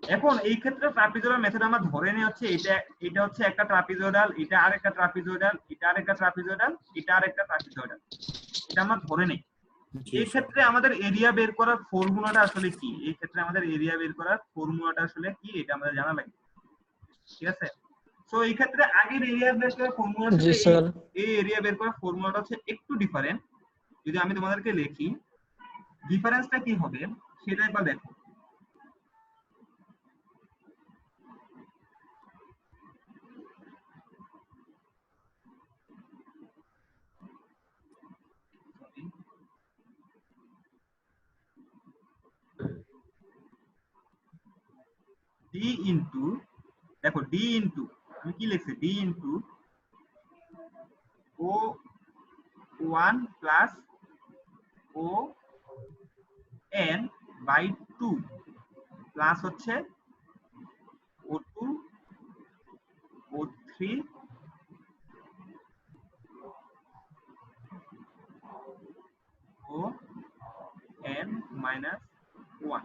এখন এই ক্ষেত্রে ট্রাপিজয়েডাল মেথড আমরা ধরে নিই হচ্ছে এটা হচ্ছে একটা ট্রাপিজয়েডাল, এটা আরেকটা ট্রাপিজয়েডাল, এটা আরেকটা ট্রাপিজয়েডাল, এটা আরেকটা ট্রাপিজয়েডাল, এটা আমরা ধরে নিই। এই ক্ষেত্রে আমাদের এরিয়া বের করার ফর্মুলাটা আসলে কি? এই ক্ষেত্রে আমাদের এরিয়া বের করার ফর্মুলাটা আসলে কি এটা আমাদের জানা লাগবে, ঠিক আছে? সো এই ক্ষেত্রে আগের এরিয়া বের করার ফর্মুলার জি সাথে স্যার। এই এরিয়া বের করার ফর্মুলাটা হচ্ছে একটু ডিফারেন্ট। যদি আমি তোমাদেরকে লিখি ডিফারেন্সটা কি হবে সেটা একবার দেখো। ডি ইনটু, দেখো ডি ইনটু আমি কি লিখছি, D into O 1 plus O N by 2 plus হচ্ছে ও 2 ও 3 ও এন মাইনাস 1।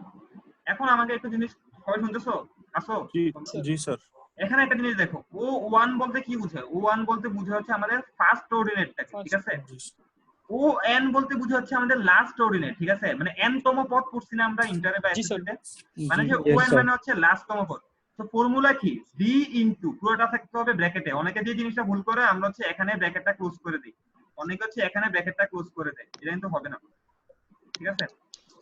এখন আমাকে একটা জিনিস সবাই শুনতেছো? আসো। জি স্যার। এখানে একটা জিনিস দেখো, ও 1 বলতে কি বোঝায়? ও 1 বলতে বোঝায় হচ্ছে আমাদের ফার্স্ট অর্ডিনেটটাকে, ঠিক আছে? ও এন বলতে বোঝায় হচ্ছে আমাদের লাস্ট অর্ডিনেট, ঠিক আছে? মানে এন তম পদ পড়ছি না আমরা ইন্টারে বা এসএসসিতে, মানে যে ও এন মানে হচ্ছে লাস্ট তম পদ। তো ফর্মুলা কি? ডি ইনটু পুরোটা থাকতে হবে ব্র্যাকেটে। অনেকে যে জিনিসটা ভুল করে আমরা হচ্ছে এখানে ব্র্যাকেটটা ক্লোজ করে দিই, অনেকে হচ্ছে এখানে ব্র্যাকেটটা ক্লোজ করে দেয়, এটা কিন্তু হবে না, ঠিক আছে?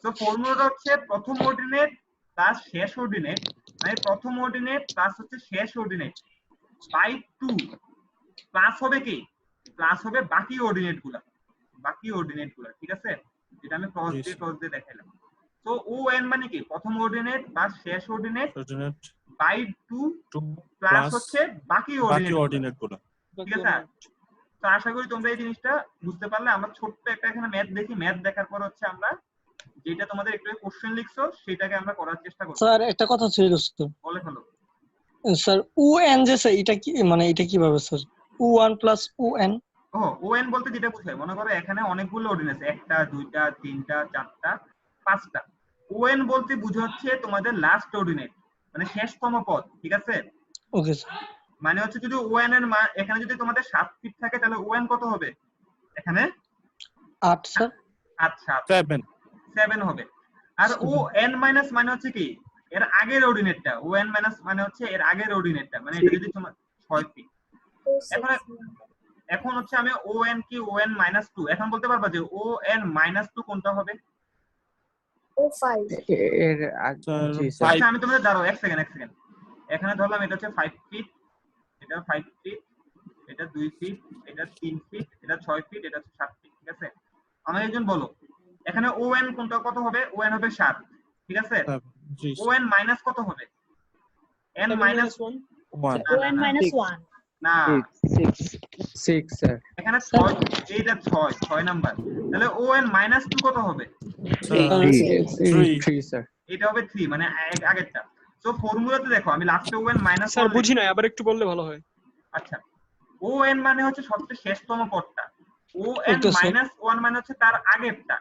তো ফর্মুলাটা হচ্ছে প্রথম অর্ডিনেট প্লাস শেষ অর্ডিনেট, মানে প্রথম অর্ডিনেট প্লাস হচ্ছে শেষ অর্ডিনেট বাই 2 প্লাস হবে কি? প্লাস হবে বাকি অর্ডিনেট গুলা, বাকি অর্ডিনেট গুলা, ঠিক আছে? যেটা আমি ক্রস দিয়ে দেখাইলাম। তো ও এন মানে কি? প্রথম অর্ডিনেট প্লাস শেষ অর্ডিনেট বাই 2 প্লাস হচ্ছে বাকি অর্ডিনেট গুলা, ঠিক আছে? তো আশা করি তোমরা এই জিনিসটা বুঝতে পারলে। আমরা ছোট্ট একটা এখানে ম্যাথ দেখি, ম্যাথ দেখার পর হচ্ছে আমরা যেটা তোমাদের একটু কোশ্চেন লিখছো সেটাকে আমরা করার চেষ্টা করব। স্যার একটা কথা ছিল স্যার। বলে ফেলো স্যার ও এন যে স্যার এটা কি মানে এটা কিভাবে sir? O 1 plus O N. O N বলতে যেটা বোঝায়, মনে করো এখানে অনেকগুলো অর্ডিনেট, একটা দুইটা তিনটা চারটা পাঁচটা। ও এন বলতে বোঝাচ্ছে তোমাদের লাস্ট অর্ডিনেট, মানে শেষতম পদ, ঠিক আছে? Okay sir. মানে হচ্ছে যদি ও এন এর মান এখানে যদি তোমাদের 7 ফিট থাকে তাহলে ও এন কত হবে? এখানে 8 স্যার। আচ্ছা 7 হবে। আর ও এন মাইনাস মানে হচ্ছে কি? এর আগের অর্ডিনেটটা। ও এন মাইনাস মানে হচ্ছে এর আগের অর্ডিনেটটা, মানে এটা যদি তোমার 6 ফিট। এখন হচ্ছে আমি ও এন কি ও এন মাইনাস 2 এখন বলতে পারবা যে ও এন মাইনাস 2 কোনটা হবে? ও 5 এর জি স্যার। আচ্ছা আমি তোমাদের দাঁড়াও এক সেকেন্ড। এখানে ধরলাম এটা হচ্ছে 5 ফিট, এটা 5 ফিট, এটা 2 ফিট, এটা 3 ফিট, এটা 6 ফিট, এটা হচ্ছে 7 ফিট, ঠিক আছে? আমাকে একজন বলো এখানে ও এন কোনটা কত হবে? ও এন হবে 7, ঠিক আছে? ও এন মাইনাস কত হবে? N minus 1 O N minus 1 না 6 স্যার। এখানে 6, এইটা 6 নাম্বার। তাহলে ও এন মাইনাস 2 কত হবে? 3 স্যার। এটা হবে 3, মানে আগেরটা। সো ফর্মুলাতে দেখো আমি লাস্টে ও এন মাইনাস স্যার বুঝি না, আবার একটু বললে ভালো হয়। আচ্ছা ও এন মানে হচ্ছে সবচেয়ে শেষতম পদটা, ও এন মাইনাস 1 মানে হচ্ছে তার আগেরটা,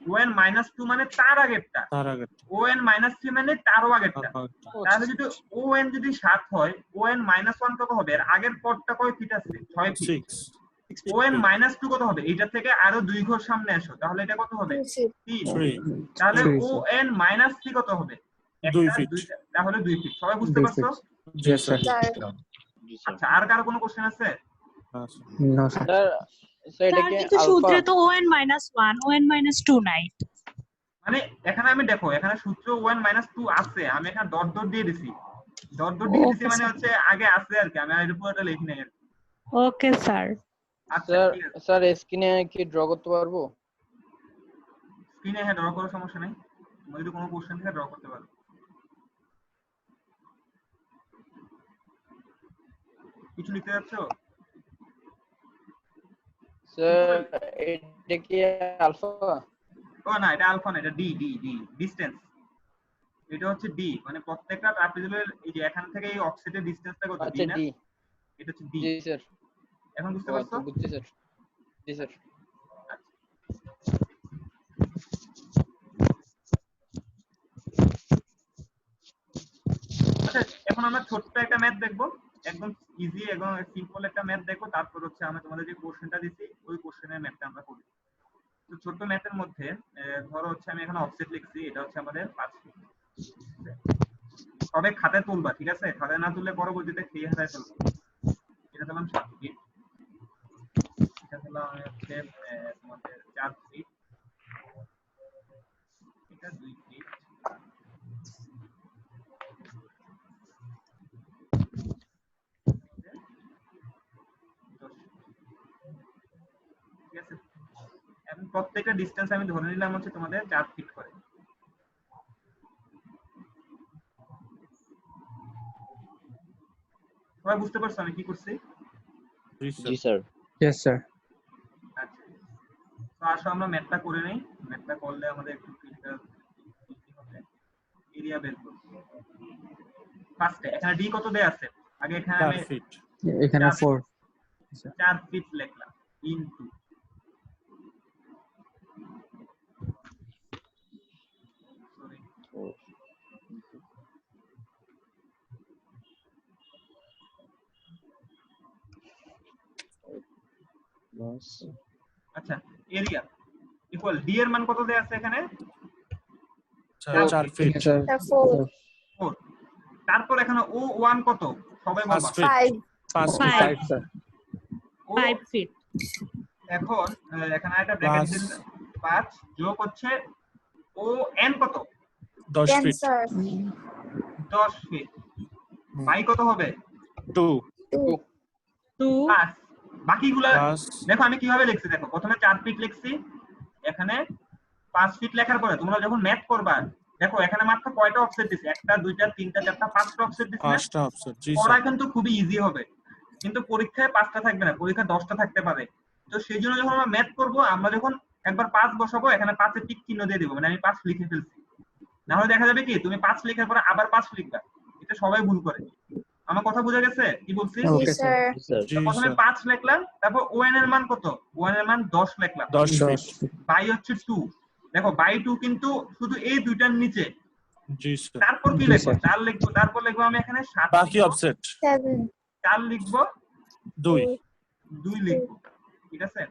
ও এন মাইনাস 2 মানে তার আগেরটা, ও এন মাইনাস 3 মানে তারও আগেরটা। তাহলে যদি ও এন যদি 7 হয়, ও এন মাইনাস 1 কত হবে? এর আগের পদটা কয় ফিট আছে? 6 ফিট। ও এন মাইনাস 2 কত হবে? এটা থেকে আরো 2 ঘর সামনে আসো, তাহলে এটা কত হবে? 3। তাহলে ও এন মাইনাস 3 কত হবে? 2 ফিট। তাহলে 2 ফিট। সবাই বুঝতে পারছো? জি স্যার। আচ্ছা আর কারো কোনো কোশ্চেন আছে? না স্যার। স্যার এটা কি কিন্তু সূত্রে তো O N minus 1 O N minus 2 নাই। মানে এখানে আমি দেখো এখানে সূত্র 1 মাইনাস 2 আছে, আমি এখানে ডট ডট দিয়ে দিছি, ডট ডট দিয়ে দিছি মানে হচ্ছে আগে আছে আর কি, আমি আর পুরোটা লিখি নাই আর কি। Okay sir. আচ্ছা ঠিক আছে। স্যার স্ক্রিনে কি ড্র করতে পারবো? স্ক্রিনে হ্যাঁ ড্র করার সমস্যা নাই, তুমি যদি কোনো কোশ্চেন থাকে ড্র করতে পারো। কিছু লিখতে যাচ্ছো? স্যার এটা কি আলফা? ও না এটা আলফা না, এটা ডি ডি ডি ডিসটেন্স। এটা হচ্ছে ডি, মানে প্রত্যেকটা ট্রাপিজয়েডের এই যে এখান থেকে এই অফসেটের ডিসটেন্সটা কত? ডি না? এটা হচ্ছে ডি। জি স্যার। এখন বুঝতে পারছো? বুঝছি স্যার। জি স্যার। এখন আমরা ছোট্ট একটা ম্যাথ দেখবো, একদম ইজি এবং সিম্পল একটা ম্যাথ দেখবো, তারপর হচ্ছে আমরা তোমাদের যে কোশ্চেনটা দিছি ওই কোশ্চেনের ম্যাথটা আমরা করি। তো ছোট্ট ম্যাথের মধ্যে ধরো হচ্ছে আমি এখানে অফসেট লিখছি, এটা হচ্ছে আমাদের 5 ফিট। তবে খাতায় তুলবা, ঠিক আছে? খাতায় না তুললে পরবর্তীতে খেয়ে হারায় ফেলবো। এটা দিলাম 7 ফিট, এটা দিলাম হচ্ছে তোমাদের 4 ফিট, এটা 2 ফিট, ঠিক আছে? এবং প্রত্যেকটা ডিসটেন্স আমি ধরে নিলাম হচ্ছে তোমাদের 4 ফিট করে। সবাই বুঝতে পারছো আমি কি করছি? জি স্যার। Yes sir. আচ্ছা, তো আসো আমরা ম্যাথটা করে নেই। ম্যাথটা করলে আমাদের একটু ক্রিটিক্যাল হবে, এরিয়া বের করব। ফার্স্টে এখানে ডি কত দেয়া আছে? আগে এখানে 4 আমি ফিট। এখানে 4। 4 ফিট লিখলাম ইনটু আচ্ছা এরিয়া ইকুয়াল ডি এর মান কত দেয়া আছে এখানে? 4 ফিট। 4। তারপর এখানে ও 1 কত? সবাই বলবা 5 ফিট। 5 স্যার। 5 ফিট। এখন এখানে একটা ব্র্যাকেট দিন, 5 যোগ হচ্ছে ও এন কত? 10 ফিট। 10 ফিট। বাই কত হবে? 2 প্লাস বাকিগুলা প্লাস দেখো আমি কিভাবে লিখছি, দেখো প্রথমে 4 ফিট লিখছি, এখানে 5 ফিট লেখার পরে তোমরা যখন ম্যাথ করবা দেখো এখানে মাত্র কয়টা অফসেট দিছে? 1টা 2টা 3টা 4টা 5টা অফসেট দিছে না? 5টা অফসেট। জি পড়া স্যার। কিন্তু খুবই ইজি হবে, কিন্তু পরীক্ষায় 5টা থাকবে না, পরীক্ষায় 10টা থাকতে পারে। তো সেই জন্য যখন আমরা ম্যাথ করব, আমরা যখন একবার 5 বসাবো এখানে 5 এর টিক চিহ্ন দিয়ে দিব, মানে আমি 5 লিখে ফেলছি। না হলে দেখা যাবে কি তুমি 5 লেখার পরে আবার 5 লিখবা, এটা সবাই ভুল করে। আমার কথা বোঝা গেছে কি বলছি? Okay sir. জি প্রথমে স্যার। 5 লিখলাম, তারপর ওএন এর মান কত? ওএন এর মান 10 লিখলাম, 10 ফিট। বাই হচ্ছে 2। দেখো বাই 2 কিন্তু শুধু এই দুইটার নিচে। জি স্যার। তারপর কি লিখবো? 4 লিখবো, তারপর লিখবো আমি এখানে 7 বাকি অফসেট 4 লিখবো, 2। 2 লিখবো, ঠিক আছে?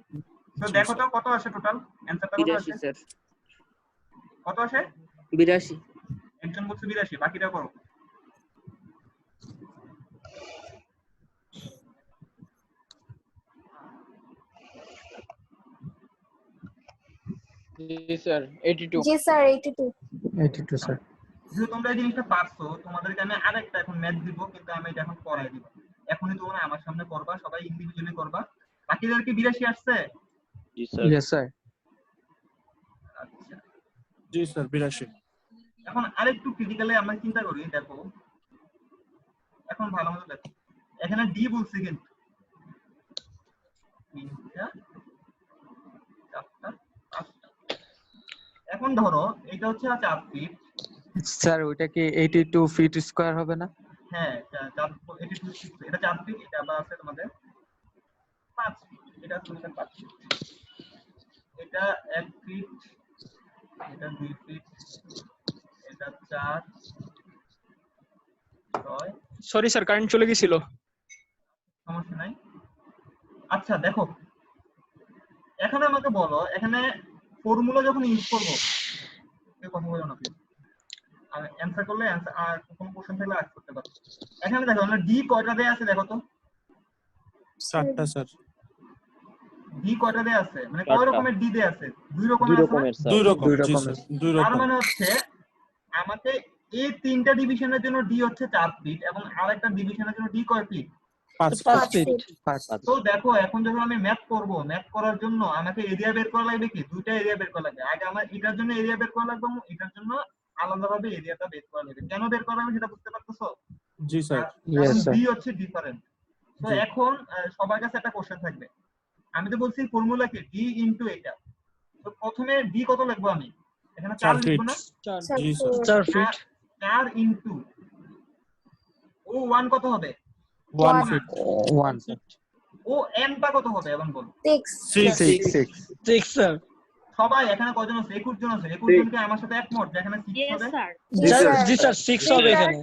তো দেখো তো কত আসে টোটাল অ্যানসারটা কত আসে? কত আসে? 82। একজন বলছে 82, বাকিটা করো। জি স্যার 82। জি স্যার 82। 82 স্যার। যেহেতু তোমরা এই জিনিসটা পারছো, তোমাদেরকে আমি আরেকটা এখন ম্যাথ দিব, কিন্তু আমি এটা এখন করাই দিব। এখনই তোমরা আমার সামনে করবা, সবাই ইন্ডিভিজুয়ালি করবা। বাকিদের কি 82 আসছে? জি স্যার। Yes sir. আচ্ছা, জি স্যার 82। এখন আরেকটু ক্রিটিক্যালি আমরা চিন্তা করি, দেখো এখন ভালো মতো দেখো, এখানে ডি বলছি কিন্তু 3টা 4টা 5টা। এখন ধরো এটা হচ্ছে 4 ফিট, স্যার ওইটা কি 82 ফিট স্কয়ার হবে না? হ্যাঁ 82 ফিট, এটা 4 ফিট, এটা আবার আছে তোমাদের 5 ফিট, এটা তোমাদের 5 ফিট, এটা 1 ফিট, এটা 2 ফিট, এটা 4 6। সরি স্যার, কারেন্ট চলে গেছিল। সমস্যা নাই। আচ্ছা দেখো এখানে আমাকে বলো, এখানে ফর্মুলা যখন ইউজ করব, কেউ কথা বলো না প্লিজ, আর অ্যানসার করলে অ্যানসার, আর কোন কোশ্চেন থাকলে আজ করতে পারো। এখানে দেখো আমরা ডি কয়টা দেয়া আছে দেখো তো? 7টা স্যার। ডি কয়টা দেয়া আছে, মানে কয় রকমের ডি দেয়া আছে? 2 রকমের 2 আছে না? রকমের স্যার। 2 রকম। জি স্যার 2 তার রকম। মানে হচ্ছে আমাকে এই 3টা ডিভিশনের জন্য ডি হচ্ছে 4 ফিট, এবং আরেকটা ডিভিশনের জন্য ডি কয় ফিট? 5 5 ফিট। ফিট। 5। তো দেখো এখন যখন আমি ম্যাথ করব, ম্যাথ করার জন্য আমাকে এরিয়া বের করা লাগবে, কি দুইটা এরিয়া বের করা লাগবে। আগে আমার এটার জন্য এরিয়া বের করা লাগবে এবং এটার জন্য আলাদাভাবে এরিয়াটা বের করা লাগবে। কেন বের করা লাগবে সেটা বুঝতে পারতেছো? জি স্যার। Yes, sir. ডি হচ্ছে ডিফারেন্ট। তো এখন সবার কাছে একটা কোশ্চেন থাকবে, আমি তো বলছি ফর্মুলা কি ডি ইনটু এটা। তো প্রথমে ডি কত লিখবো আমি? এখানে 4 4 লিখবো না? 4 জি স্যার। 4 ফিট। 4 ইনটু ও 1 কত হবে? 1 ফিট। 1 স্যার। ও এনটা কত হবে এখন বল? 6 6 6 স্যার। সবাই এখানে কয়জন আছে? 21 জন আছে। 21 জনকে আমার সাথে একমত যে এখানে 6 ইয়েস হবে? স্যার। জি স্যার 6 হবে এখানে।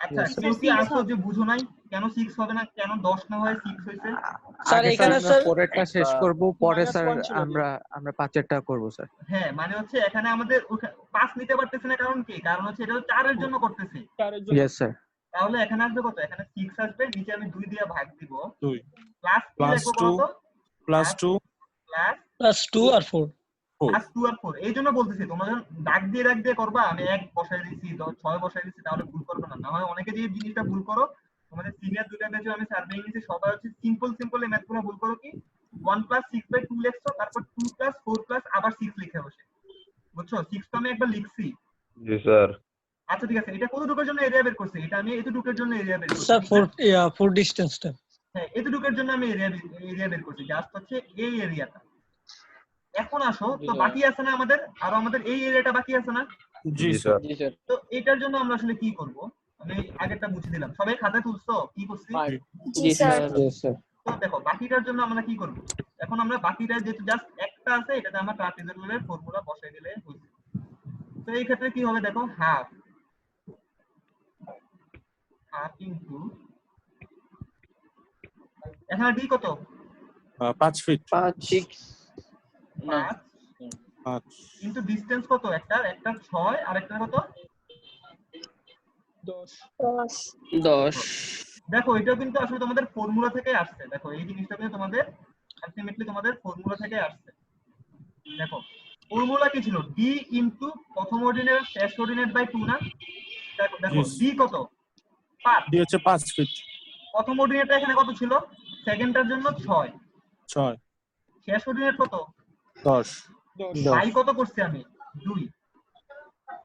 আচ্ছা Yes, sir. কেউ কি Six আসো হবে। যে বুঝো নাই কেন 6 হবে না, কেন 10 না হয় 6 হয়েছে? স্যার আগে এখানে আমরা স্যার পরেরটা শেষ করব, পরে minus স্যার one ছিল আগে। আমরা পাঁচেরটা করব স্যার। হ্যাঁ মানে হচ্ছে এখানে আমাদের 5 নিতে পারতেছে না, কারণ কি? কারণ হচ্ছে এটা 4 এর জন্য করতেছি। চারের জন্য ইয়েস স্যার। তাহলে এখানে আসবে কত? এখানে 6 আসবে, নিচে আমি 2 দিয়ে ভাগ দিব, 2 প্লাস কি প্লাস লিখবো 2 বলতো? প্লাস 2 প্লাস প্লাস 2 আর 4 4 প্লাস 2 আর 4। এই জন্য বলতেছি তোমরা যখন দাগ দিয়ে করবা, আমি 1 বসাই দিছি 6 বসাই দিছি, তাহলে ভুল করবে না। না হয় অনেকে যে জিনিসটা ভুল করো, তোমাদের সিনিয়র দুইটা ব্যাচে আমি সার্ভে নিয়েছি, সবাই হচ্ছে সিম্পল এই ম্যাথগুলো ভুল করো কি 1 + 6/2 লিখছো, তারপর 2 + 4 + আবার 6 লিখে বসে, বুঝছো? 6 তো আমি একবার লিখছি। জি স্যার। আচ্ছা ঠিক আছে, এটা কতটুকুর জন্য এরিয়া বের করছি? এটা আমি এতটুকুর জন্য এরিয়া বের করছি। স্যার ঠিক না? 4 ডিসটেন্সটা। হ্যাঁ এতটুকুর জন্য আমি এরিয়া বের করছি, জাস্ট হচ্ছে এই এরিয়াটা। এখন আসো তো বাকি আছে না আমাদের, আরো আমাদের এই এরিয়াটা বাকি আছে না? জি জি স্যার। স্যার। জি স্যার। তো এটার জন্য আমরা আসলে কি করব? আমি আগেরটা বুঝিয়ে দিলাম, সবাই খাতা তুলছো? কি করছি? জি স্যার। Yes sir. তো দেখো বাকিটার জন্য আমরা কি করব? এখন আমরা বাকিটা যেহেতু জাস্ট একটা আছে, এটাতে আমরা ট্রাপিজয়েডালের ফর্মুলা বসাই দিলে হইছে। তো এই ক্ষেত্রে কি হবে দেখো, হাফ ইনটু, এখানে ডি কত? 5 ফিট 6 না 5 5 ইনটু ডিসটেন্স কত? একটা 6 আর একটা কত? 10 10 দেখো এটাও কিন্তু আসলে তোমাদের ফর্মুলা থেকে আসছে। দেখো এই জিনিসটা কিন্তু তোমাদের আলটিমেটলি তোমাদের ফর্মুলা থেকে আসছে। দেখো ফর্মুলা কি ছিল? d ইনটু প্রথম অর্ডিনেট শেষ অর্ডিনেট বাই 2 না? দেখো Yes. d কত? 5। ডি হচ্ছে 5 ফিট প্রথম অর্ডিনেটটা এখানে কত ছিল? সেকেন্ডটার জন্য 6। 6 শেষ অর্ডিনেট কত? 10 বাই কত করছি আমি? 2।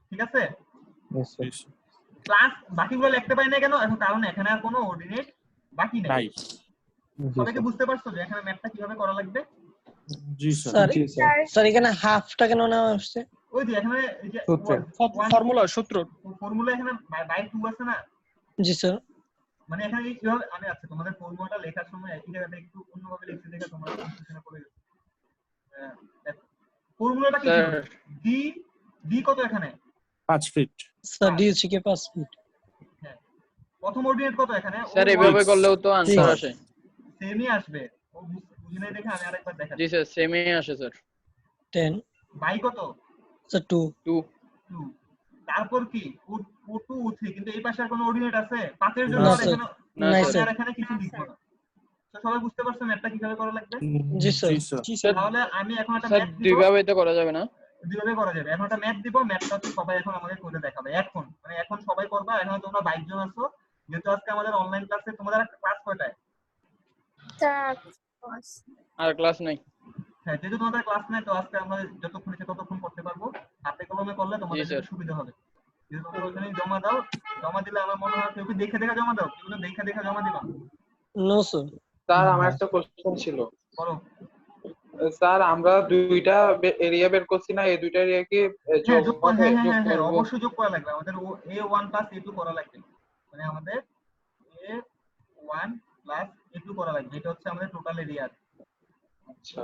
ঠিক আছে, ইয়েস স্যার। প্লাস বাকিগুলো লিখতে পারি না কেন? এখন কারণ এখানে আর কোনো অর্ডিনেট বাকি নাই। নাই। সবাইকে বুঝতে পারছো যে এখানে ম্যাথটা কিভাবে করা লাগবে? জি স্যার। স্যার জি স্যার। স্যার এখানে হাফটা কেন নেওয়া হচ্ছে? ওই যে এখানে এই যে সূত্রে। ফর্মুলা সূত্র ফর্মুলা এখানে বাই 2 আছে না? জি স্যার। মানে এখানে কিভাবে আমি, আচ্ছা তোমাদের ফর্মুলাটা লেখার সময় এই জায়গাটা একটু অন্যভাবে লিখতে দেখে তোমরা কনফিউশনে পড়ে গেছো। ফর্মুলাটা কি ছিল? স্যার ডি কত এখানে? 5 ফিট স্যার ডি হচ্ছে কি 5 ফিট। হ্যাঁ প্রথম অর্ডিনেট কত এখানে? স্যার এভাবে করলেও তো আনসার আসে। সেমই আসবে। ও বুঝি নাই দেখে আমি আরেকবার দেখাচ্ছি। জি স্যার সেমই আসে স্যার। 10 বাই কত? স্যার 2 2 2। তারপর কি ও 2 ও 3, কিন্তু এই পাশে আর কোনো অর্ডিনেট আছে? 5 এর জন্য না আর স্যার। এখানে না নাই আমি স্যার। আর এখানে কিছু লিখবো না। তো সবাই বুঝতে পারছো ম্যাথটা কিভাবে করা লাগবে? জি স্যার। জি স্যার। তাহলে আমি এখন একটা স্যার ম্যাথ দিব। দুইভাবে তো করা যাবে না। দুইভাবে করা যাবে। এখন একটা ম্যাথ দিব, ম্যাথটা হচ্ছে সবাই এখন আমাকে করে দেখাবে। এখন মানে এখন সবাই করবা। এখন তোমরা 22 জন আছো, যেহেতু আজকে আমাদের অনলাইন ক্লাসে। তোমাদের ক্লাস কয়টায়? 4 5 আর ক্লাস নাই। হ্যাঁ যেহেতু তোমাদের ক্লাস নাই, তো আজকে আমরা যতক্ষণ ইচ্ছে ততক্ষণ করতে পারবো। হাতে কলমে করলে তোমাদের স্যার। জন্য সুবিধা হবে। যেহেতু তোমরা ওখানে জমা দাও, জমা দিলে আমার মনে হয় কেউ কি দেখে জমা দাও, কেউ দেখে জমা দিবা। No sir. স্যার আমার একটা কোশ্চেন ছিল। বলো। স্যার আমরা দুইটা এরিয়া বের করছি না, এই দুইটা এরিয়া কি হ্যাঁ যোগ হবে? হ্যাঁ অবশ্যই যোগ করা লাগবে। আমাদের a1 + a2 করা লাগবে। মানে আমাদের a1 + a2 করা লাগবে। এটা হচ্ছে আমাদের টোটাল এরিয়া। আচ্ছা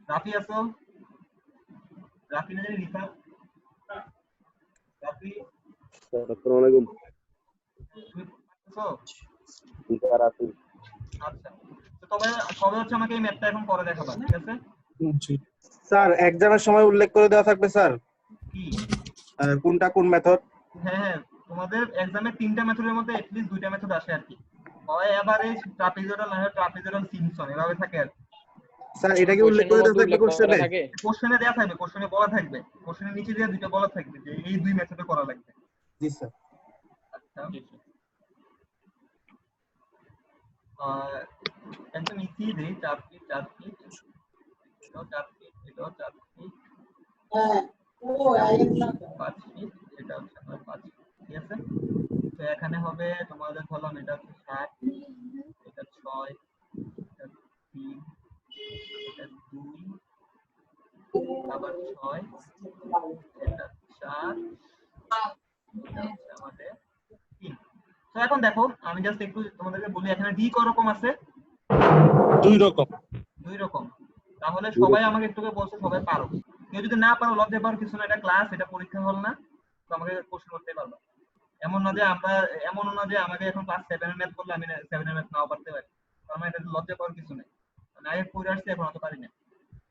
রাফি আছো? রাফি না জানি রিফা? রাফি আসসালামু আলাইকুম। তুমি আছো? স্যার আছি। আচ্ছা তো সবাই হচ্ছে আমাকে এই ম্যাপটা এখন করে দেখাবা, ঠিক আছে? জি স্যার এক্সামের সময় উল্লেখ করে দেওয়া থাকবে স্যার কি কোনটা কোন মেথড? হ্যাঁ তোমাদের এক্সামে 3টা মেথডের মধ্যে এটলিস্ট 2টা মেথড আসে আর কি। হয় এভারেজ, ট্রাপিজয়েডাল, না হয় ট্রাপিজয়েডাল সিমসন, এভাবে থাকে আর কি। স্যার এটা কি উল্লেখ করে দেওয়া থাকবে কোশ্চেনে? কোশ্চেনে দেয়া থাকবে, কোশ্চেনে বলা থাকবে, কোশ্চেনের নিচে দিয়ে দুটো বলা থাকবে যে এই দুই মেথডে করা লাগবে। জি স্যার। আচ্ছা একদম ইজি দেই। 4 ফিট, এটাও 4 ফিট, এটাও 4 ফিট, 5 ফিট, এটা হচ্ছে আমার 5 ফিট, ঠিক আছে? তো এখানে হবে তোমাদের ধরলাম এটা হচ্ছে 7, এটা 6, এটা 3, এটা 2, আবার 6, এটা 4, এটা হচ্ছে আমাদের 3। তো এখন দেখো আমি জাস্ট একটু তোমাদেরকে বলি, এখানে ডি কয় রকম আছে? 2 রকম। 2 রকম। তাহলে সবাই আমাকে একটু বলছো সবাই পারো। কেউ যদি না পারো লজ্জা পাওয়ার কিছু না, এটা ক্লাস, এটা পরীক্ষা হল না। তো আমাকে কোশ্চেন করতে পারবা। এমনও না যে আমাকে এখন ক্লাস 7 এর ম্যাথ করলে আমি 7 এর ম্যাথ নাও পারতে পারি। আমার এটা লজ্জা পাওয়ার কিছু নেই। আমি আগে পড়ে আসছি, এখন অত পারি না।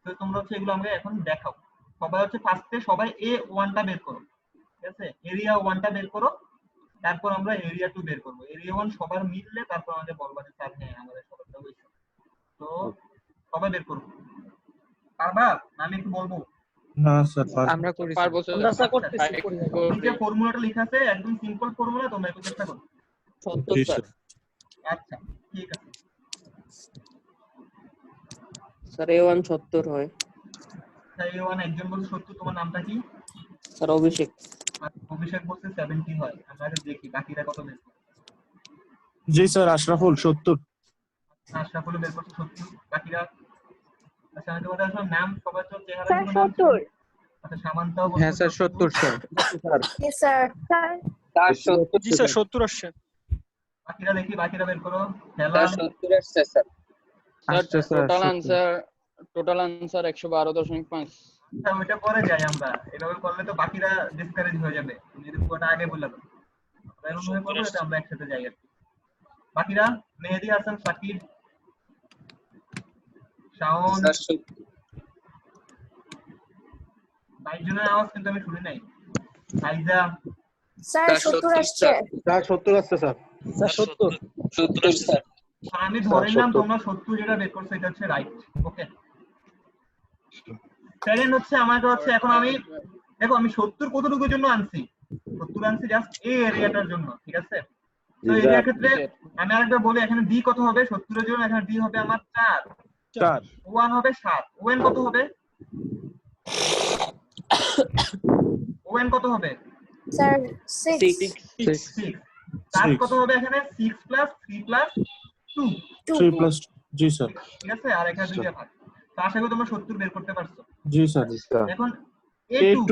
তো তোমরা হচ্ছে এগুলো আমাকে এখন দেখাও। সবাই হচ্ছে ফার্স্টে সবাই A1টা বের করো, ঠিক আছে? এরিয়া 1টা বের করো, তারপর আমরা এরিয়া 2 বের করবো। এরিয়া 1 সবার মিললে তারপর আমাদের বলবা যে স্যার হ্যাঁ আমাদের সবারটা হয়েছে। তো সবাই বের করবো। পারবা? না আমি একটু বলবো? না স্যার আমরা করি পারবো স্যার। আমরা স্যার করতেছি, করি না। নিচে ফর্মুলাটা লেখা আছে, একদম সিম্পল ফর্মুলা, তোমরা একটু চেষ্টা করো। জি স্যার। আচ্ছা ঠিক আছে। স্যার A1 70 হয়। স্যার A1 একজন বলছে 70, তোমার নামটা কি? স্যার অভিষেক। আর অভিষেক বলছে 70 হয়। আমরা আগে দেখি বাকিরা কত বের করে। জি স্যার আশরাফুল 70। আশরাফুল বের করছে 70, বাকিরা? আচ্ছা আমি তোমাদের আসলে নাম সবার তো চেহারা স্যার গুলো নাম 70। আচ্ছা সামান্তাও বলছে হ্যাঁ স্যার 70 স্যার। Yes, sir. জি স্যার 70 আসছে। বাকিরা দেখি, বাকিরা বের করো। স্যার হেলাল 70 আসছে স্যার। আচ্ছা স্যার টোটাল আনসার 112.5। আচ্ছা ওইটা পরে যাই আমরা। এভাবে করলে তো বাকিরা ডিসকারেজ হয়ে যাবে। তুমি যদি পুরোটা আগে বলে দাও এরকম ভাবে করবো, এটা আমরা একসাথে যাই আর কি। বাকিরা মেহেদী হাসান, সাকিব, শাওন, স্যার 22 জনের আওয়াজ কিন্তু আমি শুনি নাই। ফাইজা, স্যার 70 আসছে। স্যার 70 আসছে স্যার। স্যার 70। 70 স্যার। আমি ধরে নিলাম তোমরা 70 যেটা বের করছো এটা হচ্ছে রাইট। ওকে, সেকেন্ড হচ্ছে আমাকে হচ্ছে এখন আমি দেখো আমি 70 কতটুকুর জন্য আনছি? 70 আনছি জাস্ট এই এরিয়াটার জন্য, ঠিক আছে? তো এরিয়ার ক্ষেত্রে আমি আরেকবার বলি, এখানে ডি কত হবে 70 এর জন্য? এখানে ডি হবে আমার 4, 1 হবে 7, ওএন কত হবে? ওএন কত হবে? স্যার 6। 6 প্লাস কত হবে এখানে? 6 প্লাস 3 প্লাস 2, 3 প্লাস। জি স্যার। ঠিক আছে? আর এখানে দুইটা ভাগ। তো আশা করি তোমরা 70 বের করতে পারছো। জি স্যার। এখন A2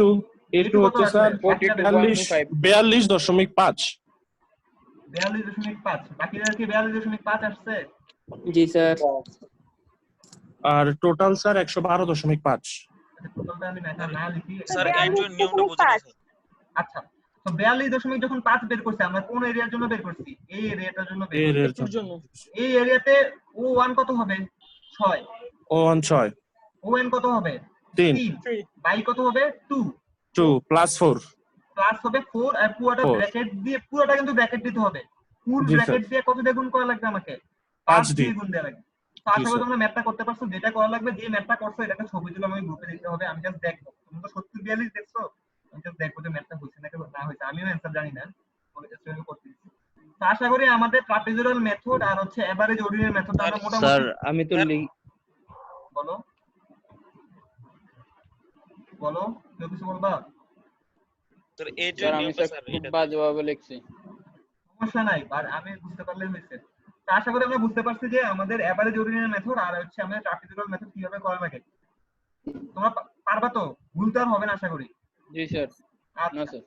হচ্ছে স্যার 42.5। 42.5। বাকিরা কি 42.5 আসছে? জি স্যার। আর টোটাল স্যার 112.5। টোটালটা আমি না লিখি স্যার A2 এর নিয়মটা বুঝুন। আচ্ছা, তো 42.5 বের করছি আমরা কোন এরিয়ার জন্য বের করছি? এই এরিয়াটার জন্য বের করছি। এই এরিয়াতে O1 কত হবে? 6। O1 6। ON কত হবে? 3। বাই কত হবে? 2 প্লাস 4 প্লাস হবে 4, আর পুরোটা ব্র্যাকেট দিয়ে, পুরোটা কিন্তু ব্র্যাকেট দিতে হবে। ফুল ব্র্যাকেট দিয়ে কত দিয়ে গুণ করা লাগবে আমাকে? 5 দিয়ে গুণ দেওয়া লাগবে। তো আশা করি তোমরা ম্যাথটা করতে পারছো। যেটা করা লাগবে, যে ম্যাথটা করছো এটাকে ছবি তুলে আমি গ্রুপে দিতে হবে। আমি জাস্ট দেখবো তোমরা 70 42 দেখছো, আমি জাস্ট দেখবো যে ম্যাথটা হয়েছে নাকি না হয়েছে। আমিও অ্যানসার জানি না, আমি জাস্ট এভাবে করতে দিচ্ছি। তো আশা করি আমাদের ট্রাপিজুরাল মেথড আর হচ্ছে এভারেজ অর্ডিনারি মেথডটা আমরা মোটামুটি। স্যার আমি তো বলো বলো, কেউ কিছু বলবা? স্যার আমি স্যার খুব বাজেভাবে লিখছি। সমস্যা নাই, আর আমি বুঝতে পারলে হয়েছে। তো আশা করি আমরা বুঝতে পারছি যে আমাদের এভারেজ অর্ডিনারি মেথড আর হচ্ছে আমাদের ট্রাপিজুরাল মেথড কিভাবে করা লাগে। তোমরা পারবা তো? ভুল তো আর হবে না আশা করি। জি স্যার। না আচ্ছা, স্যার।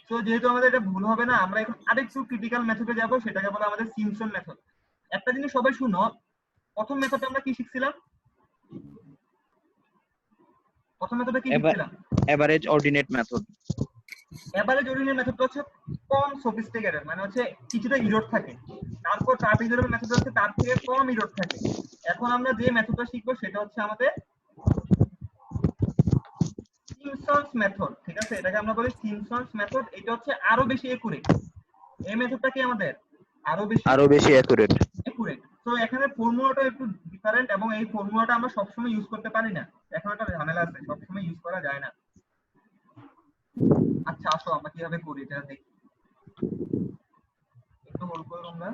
তো যেহেতু আমাদের এটা ভুল হবে না, আমরা এখন আরেকটু ক্রিটিক্যাল মেথডে যাব, সেটাকে বলা আমাদের সিম্পসন মেথড। একটা জিনিস সবাই শুনো, প্রথম মেথডে আমরা কি শিখছিলাম? প্রথম মেথডে কি শিখছিলাম? Average ordinate method. Average ordinary মেথডটা হচ্ছে কম সফিস্টিকেটেড, মানে হচ্ছে কিছুটা ইরর থাকে। তারপর ট্রাপিজুরাল মেথড হচ্ছে তার থেকে কম ইরর থাকে। এখন আমরা যে মেথডটা শিখবো সেটা হচ্ছে আমাদের সিম্পসনস মেথড, ঠিক আছে? এটাকে আমরা বলি সিম্পসনস মেথড। এটা হচ্ছে আরো বেশি একুরেট। এই মেথডটা কি আমাদের আরো বেশি একুরেট। তো এখানে ফর্মুলাটা একটু ডিফারেন্ট, এবং এই ফর্মুলাটা আমরা সবসময় ইউজ করতে পারি না। এখন একটা ঝামেলা আছে, সবসময় ইউজ করা যায় না। আচ্ছা আসো আমরা কিভাবে করি এটা দেখি। একটু হোল্ড করো তোমরা।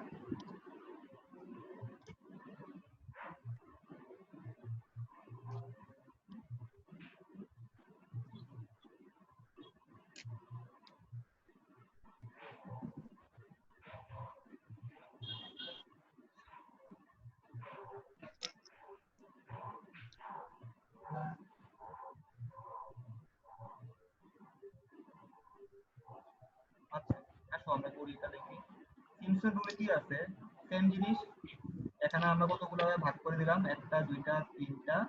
আচ্ছা আসো আমরা করি এটা দেখি। সিম্পসন রুলে কি আছে? সেম জিনিস। এখানে আমরা কতগুলো ভাগ করে দিলাম? 1 2 3 4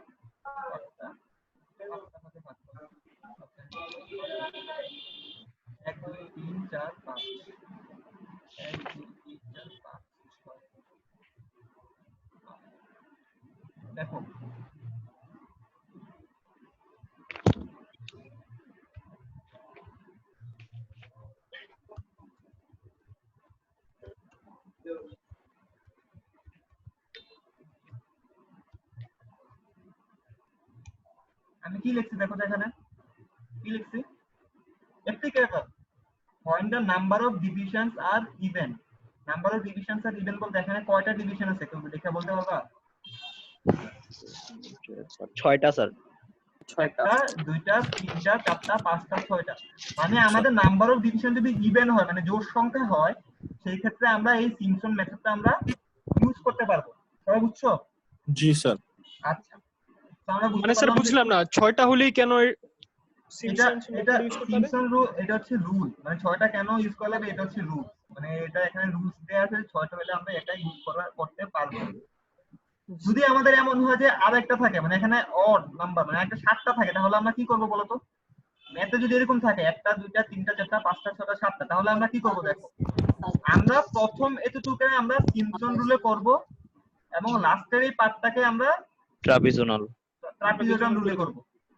5টা ভাগে ভাগ করলাম। 4 5 1 2 3 4 5 6 দেখো আমি কি লিখছি দেখো তো এখানে কি লিখছি applicable when the number of divisions are even number of divisions are even বলতে এখানে কয়টা ডিভিশন আছে কেউ দেখে বলতে পারবা 6টা স্যার 6টা 2টা 3টা 4টা 5টা 6টা মানে আমাদের নাম্বার অফ ডিভিশন যদি ইভেন হয় মানে জোড় সংখ্যা হয় সেই ক্ষেত্রে আমরা এই সিম্পসন মেথডটা আমরা ইউজ করতে পারবো সবাই বুঝছো জি স্যার আচ্ছা তো আমরা মানে স্যার বুঝলাম না 6টা হলেই কেন এটা সিম্পসন রুল এটা হচ্ছে রুল মানে 6টা কেন ইউজ করা হবে এটা হচ্ছে রুল মানে এটা এখানে রুলস দেয়া আছে 6টা হলে আমরা এটা ইউজ করতে পারবো যদি আমাদের এমন হয় যে আরেকটা থাকে মানে এখানে অড নাম্বার মানে একটা 7টা থাকে তাহলে আমরা কি করব বলো তো ম্যাথে যদি এরকম থাকে 1টা 2টা 3টা 4টা 5টা 6টা 7টা তাহলে আমরা কি করব দেখো আমরা প্রথম এতটুকুকে আমরা সিম্পসন রুলে করব এবং লাস্টের এই পার্টটাকে আমরা ট্রাপিজোনাল রুলে করব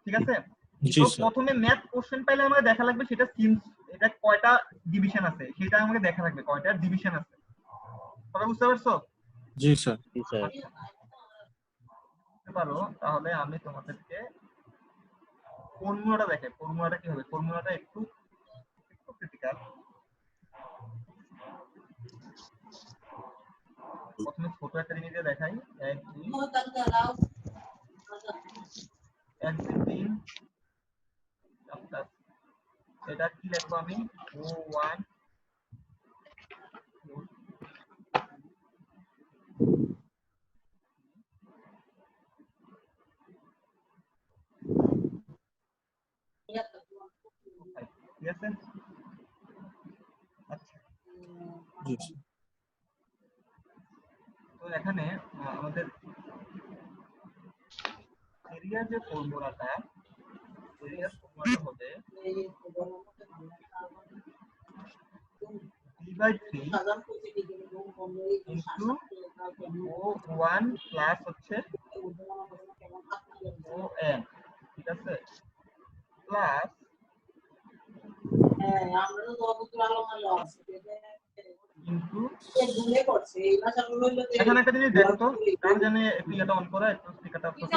ঠিক আছে জি তো স্যার প্রথমে ম্যাথ কোশ্চেন পাইলে আমাদের দেখা লাগবে সেটা এটা কয়টা ডিভিশন আছে সেটা আমাকে দেখা লাগবে কয়টা ডিভিশন আছে তোমরা বুঝতে পারছো জি স্যার জি স্যার পারো তাহলে আমি তোমাদেরকে ফর্মুলাটা দেখাই ফর্মুলাটা কি হবে ফর্মুলাটা একটু ক্রিটিক্যাল প্রথমে ছোট একটা জিনিস দিয়ে দেখাই 1 2 1 2 3 এটা কি লিখবো আমি O1 ঠিক আছে আচ্ছা জি স্যার তো এখানে আমাদের এরিয়ার যে ফর্মুলাটা হবে d/3 into O1 প্লাস হচ্ছে ON ঠিক আছে প্লাস কিন্তু এখানে একটা জিনিস দেখো তো তার জন্য স্পিকারটা অন করা একটু স্পিকারটা অফ করো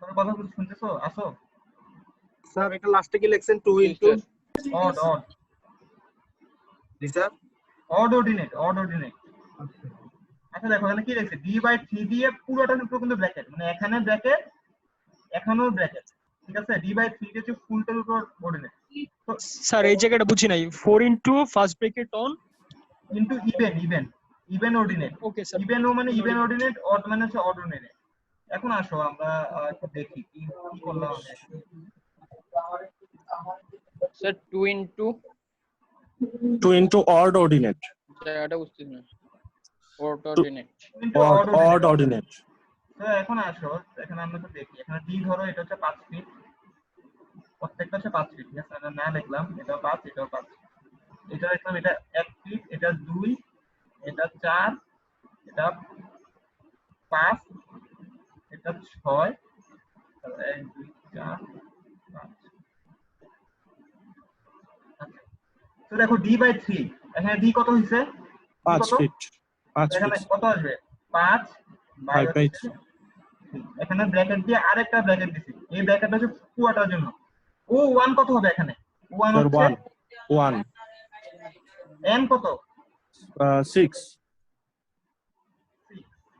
তোমরা কথা বলতে শুনতেছো আসো স্যার এটা লাস্টে কি লিখছেন 2 ইনটু অড জি স্যার অড অর্ডিনেট আচ্ছা দেখো এখানে কি লিখছে d/3 দিয়ে পুরোটা কিন্তু ব্র্যাকেট মানে এখানে ব্র্যাকেট এখানেও ব্র্যাকেট ঠিক আছে d/3 হচ্ছে ফুলটার উপর অর্ডিনেট তো স্যার এই জায়গাটা বুঝি নাই 4 into first bracket on into even ordinate okay sir even ও মানে ইভেন অর্ডিনেট অড মানে হচ্ছে অড অর্ডিনেট এখন আসো আমরা একটু দেখি কি করলাম আমি স্যার 2 ইনটু অড অর্ডিনেট এটা বুঝছিস না অর্ডিনেট অড অর্ডিনেট তো এখন আসো এখানে আমরা তো দেখি এখানে d ধরো এটা হচ্ছে 5 ফিট প্রত্যেকটা হচ্ছে 5 ফিট ঠিক আছে আমরা না লিখলাম এটা 5 এটাও 5 এটা লিখলাম এটা 1 ফিট এটা 2 এটা 4 এটা 5 এটা 6 তাহলে 1 2 4 5 আচ্ছা তো দেখো d/3 এখানে d কত হইছে 5 ফিট এখানে কত আসবে 5 বাই এখানে ব্র্যাকেট দিয়ে আরেকটা ব্র্যাকেট দিছি এই ব্র্যাকেটটা হচ্ছে পুরোটার জন্য O1 কত হবে এখানে O1 হচ্ছে 1 n কত 6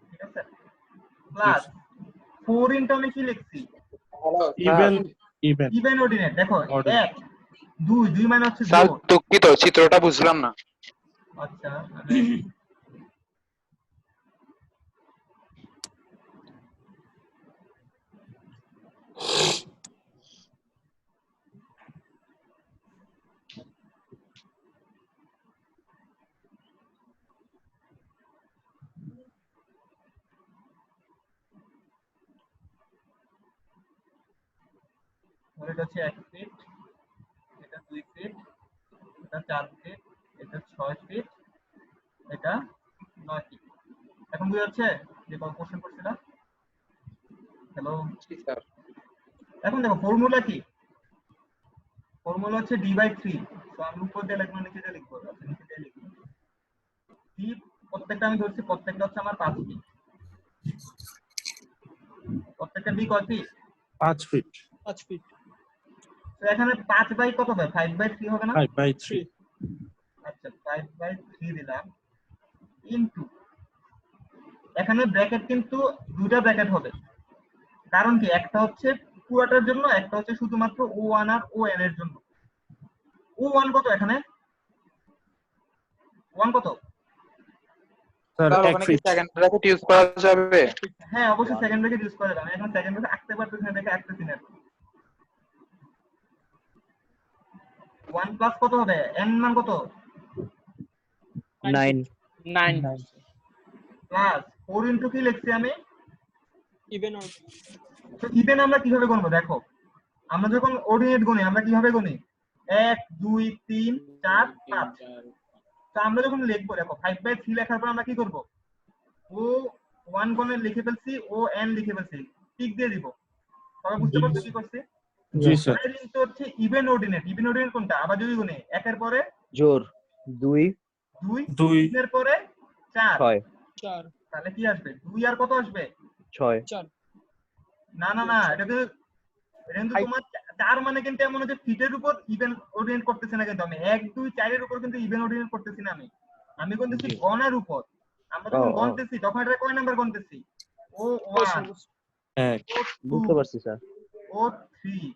ঠিক আছে প্লাস 4 ইনটু আমি কি লিখছি ইভেন অর্ডিনেট দেখো 1 2 মানে হচ্ছে স্যার দুঃখিত চিত্রটা বুঝলাম না আচ্ছা আমি এটা হচ্ছে 1 ফিট, এটা 2 ফিট, এটা 4 ফিট, এটা 6 ফিট, এটা 9 ফিট। এখন বুঝা যাচ্ছে যে কোশ্চেন করছিলাম? হ্যালো জি স্যার। এখন দেখো ফর্মুলা কি? ফর্মুলা হচ্ছে d/3। তো আমি উপর দিয়ে লিখবো নিচে দিয়ে লিখবো? আচ্ছা নিচে দিয়ে লিখবো। d প্রত্যেকটা আমি ধরছি প্রত্যেকটা হচ্ছে আমার 5 ফিট। প্রত্যেকটা d কয় ফিট? 5 ফিট। 5 ফিট। তো এখানে 5 বাই কত হবে? 5/3 হবে না? 5/3। আচ্ছা 5/3 দিলাম ইনটু এখানে ব্র্যাকেট কিন্তু দুটো ব্র্যাকেট হবে। কারণ কি একটা হচ্ছে পুরোটার জন্য, একটা হচ্ছে শুধুমাত্র O1 আর ON এর জন্য। O1 কত এখানে? O1 কত? স্যার স্যার 1 ওখানে কি ফিট। সেকেন্ড ব্র্যাকেট ইউজ করা যাবে? হ্যাঁ অবশ্যই সেকেন্ড ব্র্যাকেট ইউজ করা যাবে। আমি এখন সেকেন্ড ব্র্যাকেট আঁকতে পারতেছি না, দেখে আঁকতেছি না। 1 প্লাস কত হবে? n মান কত? 9 প্লাস 4 ইনটু কি লিখছি আমি? ইভেন অর তো ইভেন আমরা কিভাবে গুনবো? দেখো আমরা যখন অর্ডিনেট গুনি আমরা কিভাবে গুনি? 1 2 3 4 5। তো আমরা যখন লিখবো দেখো 5/3 লেখার পর আমরা কি করব? ও 1 কোণে লিখে ফেলছি, ও n লিখে ফেলছি, টিক দিয়ে দিব। সবাই বুঝতে পারছো কি করছি? জি স্যার। এটা কিন্তু হচ্ছে ইভেন অর্ডিনেট। ইভেন অর্ডিনেট কোনটা? আবার যদি গুনি 1 এর পরে জোর 2 2 2 3 এর পরে 4, 4 তাহলে কি আসবে? 2 আর কত আসবে? 6 4 না না না, এটা কিন্তু তোমার 4 মানে কিন্তু এমন যে ফিটের উপর ইভেন অর্ডিনেট করতেছি না, কিন্তু আমি 1 2 4 এর উপর কিন্তু ইভেন অর্ডিনেট করতেছি না। আমি গুনতেছি গণের উপর। আমরা যখন গণতেছি তখন এটা কয় নাম্বার গণতেছি? ও 1 এক। বুঝতে পারছি স্যার। ও 3।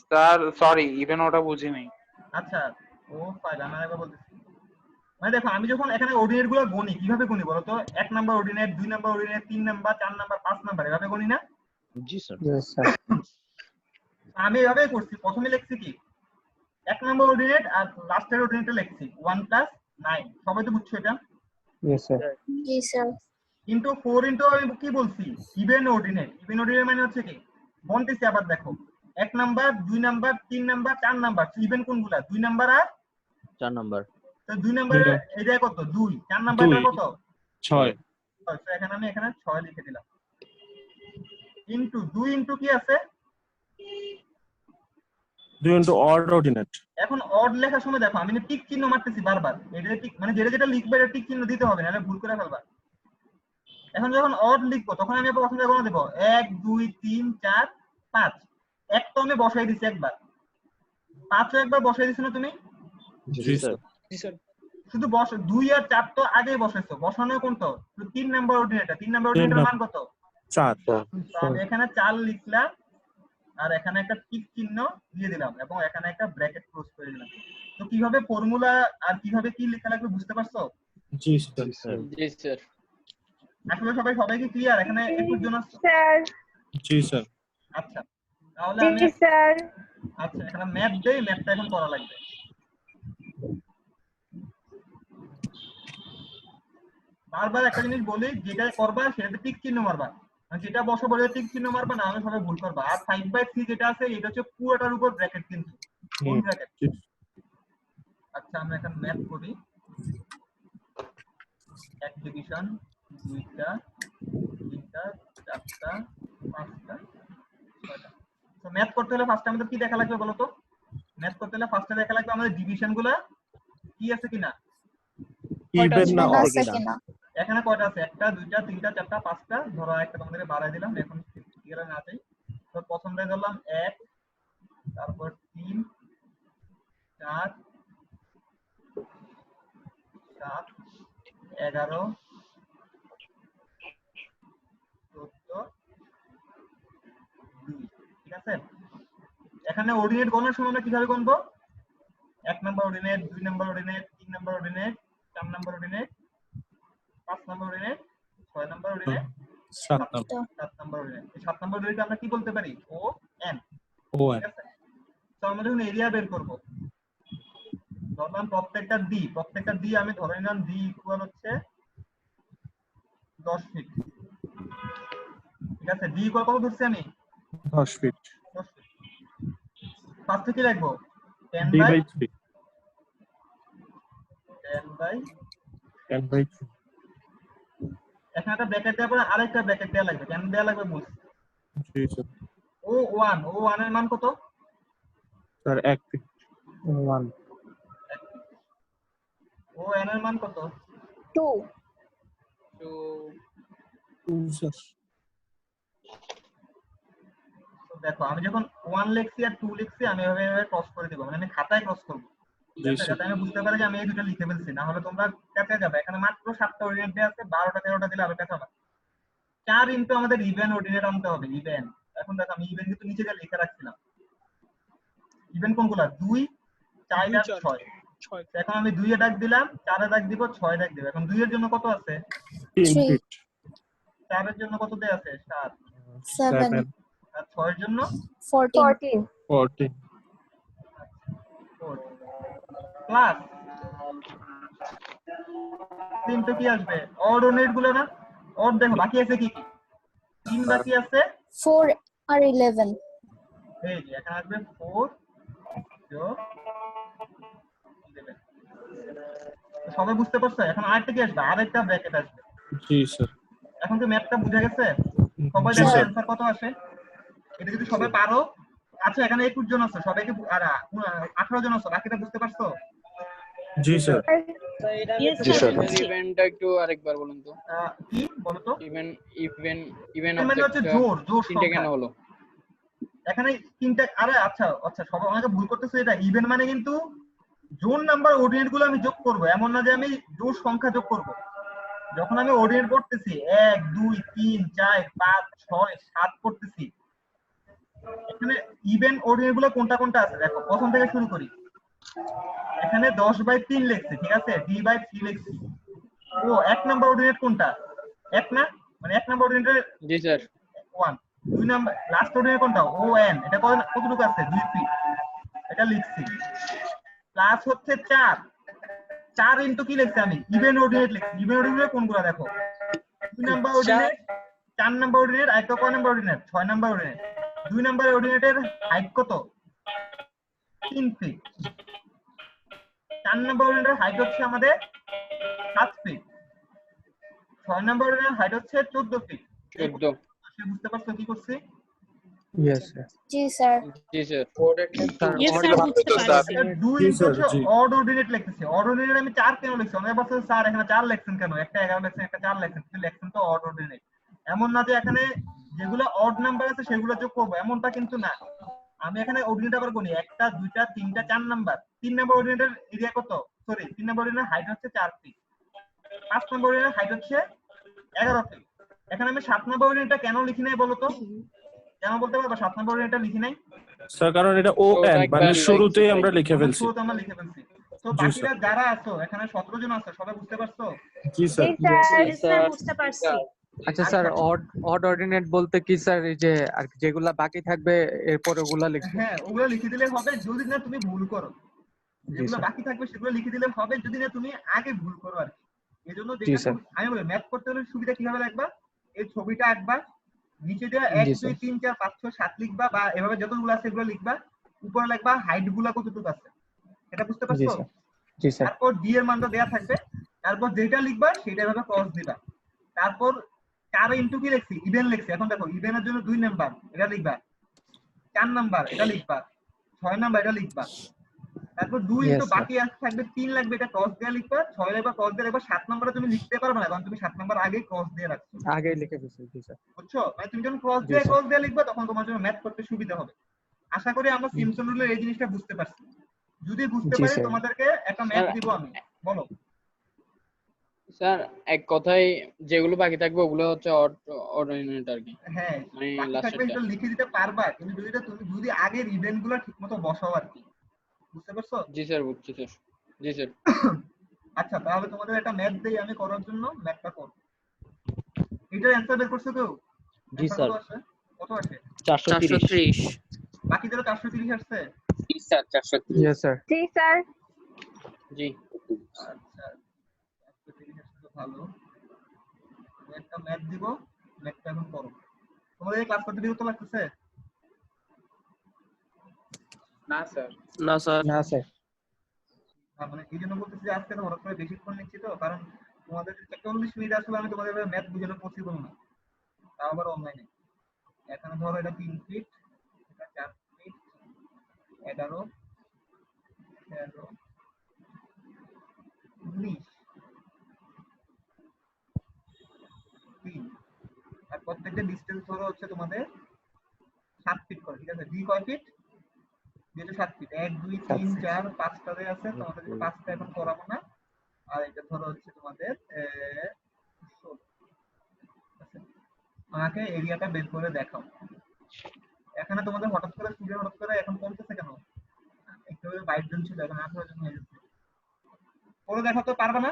স্যার সরি ইভেন ওটা বুঝিনি। আচ্ছা ও 5 আমি আরেকবার বলতেছি। মানে দেখো আমি যখন এখানে অর্ডিনেট গুলো গণি কিভাবে গণি বলো তো? 1 number ordinate, 2 number ordinate, 3 number, 4 number, 5 number এভাবে গণি না? জি স্যার। আমি এভাবেই করছি। প্রথমে লিখছি কি 1 নাম্বার অর্ডিনেট আর লাস্টের অর্ডিনেটটা লিখছি 1 প্লাস 9। সবাই তো বুঝছো এটা? জি স্যার। ইনটু 4 ইনটু আমি কি বলছি? Even ordinate. ইভেন অর্ডিনেট মানে হচ্ছে কি গণতেছি। আবার দেখো 1 number, 2 number, 3 number, 4 number. Even কোনগুলা? 2 নাম্বার আর 4 নাম্বার। তো 2 নাম্বারে এটা কত? 2। 4 নাম্বারটা কত? 6। তো এখানে আমি এখানে 6 লিখে দিলাম। ইনটু 2 ইনটু কি আছে? 2 ইনটু অড অর্ডিনেট। এখন অড লেখার সময় দেখো আমি টিক চিহ্ন মারতেছি বারবার। এটা টিক মানে যেটা লিখবে এটা টিক চিহ্ন দিতে হবে, নাহলে ভুল করে ফেলবা। এখন যখন অড লিখবো তখন আমি প্রথমে গণনা দেব 1 2 3 4 5। এক তো আমি বসাই দিছি একবার, 5 একবার বসাই দিছো না তুমি? জি স্যার। জি স্যার। শুধু 2 আর 4 তো আগেই বসাইছো, বসানো কোনটা? 3 নাম্বার অর্ডিনেটটা। 3 নাম্বার অর্ডিনেটের মান কত? 4। তো আমি এখানে 4 লিখলাম আর এখানে একটা টিক চিহ্ন দিয়ে দিলাম এবং এখানে একটা ব্র্যাকেট ক্লোজ করে দিলাম। তো কিভাবে ফর্মুলা আর কিভাবে কি লেখা লাগবে বুঝতে পারছো? জি স্যার। জি স্যার। আসলে সবাই কি ক্লিয়ার এখানে একটু জন্য? স্যার। জি স্যার। আচ্ছা তাহলে আমি জি স্যার। আচ্ছা এখানে ম্যাথ দেই, ম্যাথটা এখন করা লাগবে। বারবার একটা জিনিস বলি, যেটা করবা সেটাতে টিক চিহ্ন মারবা, আর যেটা বসাবো ওটা টিক চিহ্ন মারবা না, আমি সবাই ভুল করবা। আর 5/3 যেটা আছে এটা হচ্ছে পুরোটার উপর ব্র্যাকেট কিন্তু কোন ব্র্যাকেট। আচ্ছা আমরা এখন ম্যাথ করি। এক ডিভিশন 2টা 3টা 4টা 5টা 6টা। তো ম্যাথ করতে হলে ফার্স্টে আমাদের কি দেখা লাগবে বলো তো? ম্যাথ করতে হলে ফার্স্টে দেখা লাগবে আমাদের ডিভিশনগুলো কি আছে কিনা, ইভেন না অড। এখানে কয়টা আছে? 1টা 2টা 3টা 4টা 5টা। ধরো একটা তোমাদেরকে বাড়াই দিলাম, এখন ক্লিয়ার না চাই। তো প্রথমটা ধরলাম 1, তারপর 3 4 7 11 14 2। ঠিক আছে? এখানে অর্ডিনেট গণনার সময় আমরা কিভাবে গণবো? 1 number ordinate, 2 number ordinate, 3 number ordinate, 4 number ordinate, 5 number ordinate, 6 number ordinate, 7 7 number ordinate. এই 7 নাম্বার অর্ডিনেট আমরা কি বলতে পারি? O N. ON ঠিক আছে, তো আমরা যখন এরিয়া বের করব, ধরলাম প্রত্যেকটা ডি আমি ধরে নিলাম ডি ইকুয়াল হচ্ছে 10 ফিট। ঠিক আছে, ডি ইকুয়াল কত ধরছি আমি? 10 ফিট। 10 ফিট। ফার্স্টে কি লিখবো? 10 D বাই by 3 এখানে একটা ব্র্যাকেট দেওয়ার পরে আরেকটা ব্র্যাকেট দেওয়া লাগবে। কেন দেওয়া লাগবে বলছি। জি স্যার। ও1 এর মান কত? স্যার 1 ফিট 1 ও এন এর মান কত? 2 2 স্যার। তো দেখো আমি যখন 1 লিখছি আর 2 লিখছি আমি এভাবে ক্রস করে দেব, মানে আমি খাতায় ক্রস করব যাতে আমি বুঝতে পারি যে আমি এই দুটো লিখে ফেলছি, না হলে তোমরা পেঁচে যাবে। এখানে মাত্র 7টা অর্ডিনেট দেওয়া আছে, 12টা 13টা দিলে আবার পেঁচাবা। 4 ইনটু আমাদের ইভেন অর্ডিনেট আনতে হবে। ইভেন, এখন দেখো আমি ইভেন কিন্তু নিচে দিয়ে লিখে রাখছিলাম। ইভেন কোনগুলা? 2, 4 আর 6। এখন আমি 2 এ ডাক দিলাম, 4 এ ডাক দিব, 6 এ ডাক দিব। এখন 2 এর জন্য কত আছে? 3 ফিট 4 এর জন্য কত দেয়া আছে? 7। 7 আর 6 এর জন্য 14 14 প্লাস 3 তো কি আসবে? অড অর্ডিনেট গুলো না? অড দেখো বাকি আছে কি কি? 3 বাকি আছে, 4 আর 11 এই যে এখানে আসবে 4 যোগ 11। সবাই বুঝতে পারছো? এখন আরেকটা কি আসবে? আরেকটা ব্র্যাকেট আসবে। জি স্যার। এখন কি ম্যাথটা বুঝা গেছে? সবাই জি দেখো স্যার। অ্যানসার কত আসে। এটা যদি সবাই পারো, আচ্ছা এখানে 21 জন আছে, সবাইকে আর 18 জন আছে, বাকিটা বুঝতে পারছো? জি স্যার। জি স্যার। ইভেন্টটা একটু আরেকবার বলুন তো। কি বলো তো? ইভেন মানে হচ্ছে অবজেক্টটা জোর তিনটে কেন সংখ্যা। হলো? এখানে তিনটা, আরে আচ্ছা সবাই অনেকে ভুল করতেছে। এটা ইভেন মানে কিন্তু জোন নাম্বার অর্ডিনেট গুলো আমি যোগ করব, এমন না যে আমি জোর সংখ্যা যোগ করব। যখন আমি অর্ডিনেট করতেছি 1 2 3 4 5 6 7 করতেছি, এখানে ইভেন অর্ডিনেট গুলো কোনটা কোনটা আছে দেখো। প্রথম থেকে শুরু করি। এখানে 10/3 লিখছি, ঠিক আছে, d/3 লিখছি। ও 1 নাম্বার অর্ডিনেট কোনটা? 1 না, মানে 1 নাম্বার অর্ডিনেটের জি স্যার। 1। 2 নাম্বার লাস্ট অর্ডিনেট কোনটা? ও এন, এটা কতটুকু আছে? 2 ফিট, এটা লিখছি। প্লাস হচ্ছে 4 ইনটু কি লিখছি আমি? ইভেন অর্ডিনেট লিখছি। ইভেন অর্ডিনেট কোনগুলো দেখো? 2 নাম্বার অর্ডিনেট, 4 নাম্বার অর্ডিনেট, আর একটা কয় number ordinate? 6 number ordinate. 2 number অর্ডিনেটের হাইট কত? 3 ফিট। 4 নাম্বার অর্ডিনেটের হাইট হচ্ছে আমাদের 7 ফিট। 6 নাম্বার অর্ডিনেটের হাইট হচ্ছে 14 ফিট। 14। বুঝতে পারছো কি করছি? Yes sir. জি স্যার জি স্যার। অড অর্ডিনেট লিখতেছি। অড অর্ডিনেট আমি 4 কেন লিখছি? অনেক বছর স্যার এখানে 4 লিখছেন কেন? একটা 11 লিখছেন, একটা 4 লিখছেন, কিন্তু লিখছেন তো অড অর্ডিনেট। এমন না যে এখানে যেগুলো অড নাম্বার আছে সেগুলো যোগ করব, এমনটা কিন্তু না। আমি এখানে অর্ডিনেট আবার গুনি 1টা 2টা 3টা 4 নাম্বার। 3 নাম্বার অর্ডিনেটের এরিয়া কত? সরি, 3 নাম্বার অর্ডিনেটের হাইট হচ্ছে 4 ফিট। 5 নাম্বার অর্ডিনেটের হাইট হচ্ছে 11 ফিট। এখানে আমি 7 নাম্বার অর্ডিনেটটা কেন লিখি নাই বলো তো? কেন বলতে পারবা 7 নাম্বার অর্ডিনেটটা লিখি নাই? স্যার কারণ এটা ON মানে শুরুতেই আমরা লিখে ফেলছি। শুরুতে আমরা লিখে ফেলছি। তো বাকিরা যারা আছো এখানে 17 জন আছে, সবাই বুঝতে পারছো? জি স্যার। স্যার বুঝতে পারছি। আচ্ছা স্যার, অড অর্ডিনেট বলতে কি স্যার? এই যে আর যেগুলা বাকি থাকবে এরপর ওগুলা লিখবে? হ্যাঁ, ওগুলো লিখে দিলে হবে যদি না তুমি ভুল করো। যেগুলো বাকি থাকবে সেগুলো লিখে দিলে হবে যদি না তুমি আগে ভুল করো আর কি। এজন্য যেটা আমি বলি ম্যাথ করতে হলে সুবিধা কিভাবে লাগবে? এই ছবিটা আঁকবা, নিচে দিয়ে 1 2 3 4 5 6 7 লিখবা, বা এভাবে যতগুলো আছে এগুলো লিখবা। উপরে লিখবা হাইট গুলো কতটুকু আছে, এটা বুঝতে পারছো? জি স্যার। তারপর ডি এর মানটা দেয়া থাকবে, তারপর যেটা লিখবা সেটা এভাবে ক্রস দিবা। তারপর 4 ইনটু কি লিখছি? ইভেন লিখছি। এখন দেখো ইভেনের জন্য 2 নাম্বার, এটা লিখবা। 4 নাম্বার, এটা লিখবা। 6 নাম্বার, এটা লিখবা। তারপর 2 ইনটু বাকি আছে থাকবে 3 লাগবে, এটা ক্রস দিয়ে লিখবা। 6 লিখবা, ক্রস দিয়ে লিখবা। 7 নাম্বারে তুমি লিখতে পারবে না কারণ তুমি 7 নাম্বার আগে ক্রস দিয়ে রাখছো। আগে লিখে ফেলছি। জি স্যার। বুঝছো? মানে তুমি যখন ক্রস দিয়ে লিখবা তখন তোমার জন্য ম্যাথ করতে সুবিধা হবে। আশা করি আমরা সিম্পসন রুলের এই জিনিসটা বুঝতে পারছি। যদি বুঝতে পারি তোমাদেরকে একটা ম্যাথ দিব আমি। বলো স্যার। এক কথায় যেগুলো বাকি থাকবে ওগুলো হচ্ছে অর্ডিনেট আর কি। হ্যাঁ, মানে বাকি থাকবে এটা লিখে দিতে পারবা, কিন্তু তুমি যদি আগের ইভেন্ট গুলো ঠিকমতো বসাও আর কি। বুঝতে পারছো? জি স্যার বুঝছি স্যার। জি স্যার। আচ্ছা তাহলে তোমাদের একটা ম্যাথ দেই আমি করার জন্য, ম্যাথটা করো। এটার অ্যান্সার বের করছো কেউ? জি অ্যান্সার স্যার। কত আসে? কত আসে? 430। বাকি যারা 430 আসছে? জি স্যার 430 ইয়েস স্যার। জি স্যার। জি আচ্ছা 430 আসছে তো ভালো। আমি একটা ম্যাথ দিব, ম্যাথটা এখন করো। তোমাদের এই ক্লাস করতে বিরক্ত লাগতেছে? না স্যার। না স্যার। না স্যার। মানে এই জন্য বলতেছি যে আজকে তো হঠাৎ করে বেশিক্ষণ নিচ্ছি তো, কারণ তোমাদের 40 মিনিট আসলে আমি তোমাদের ম্যাথ বুঝানো পসিবল না, তাও আবার অনলাইনে। এখানে ধরো এটা 3 ফিট, এটা 4 ফিট, 11, 13, 19, 3 আর প্রত্যেকটা ডিসটেন্স ধরো হচ্ছে তোমাদের 7 ফিট করে, ঠিক আছে? ডি কয় ফিট? যেটা 7 ফিট। 1 2 3 4 5টাতে আছে, তোমাদের 5টা এখন করাবো না। আর এটা ধরো হচ্ছে তোমাদের 16। আমাকে এরিয়াটা বের করে দেখাও। এখানে তোমাদের হঠাৎ করে স্টুডেন্ট হঠাৎ করে এখন কমতেছে কেন? একটু 22 জন ছিল, এখন 18 জন হয়ে যাচ্ছে। করে দেখাতে পারবে না?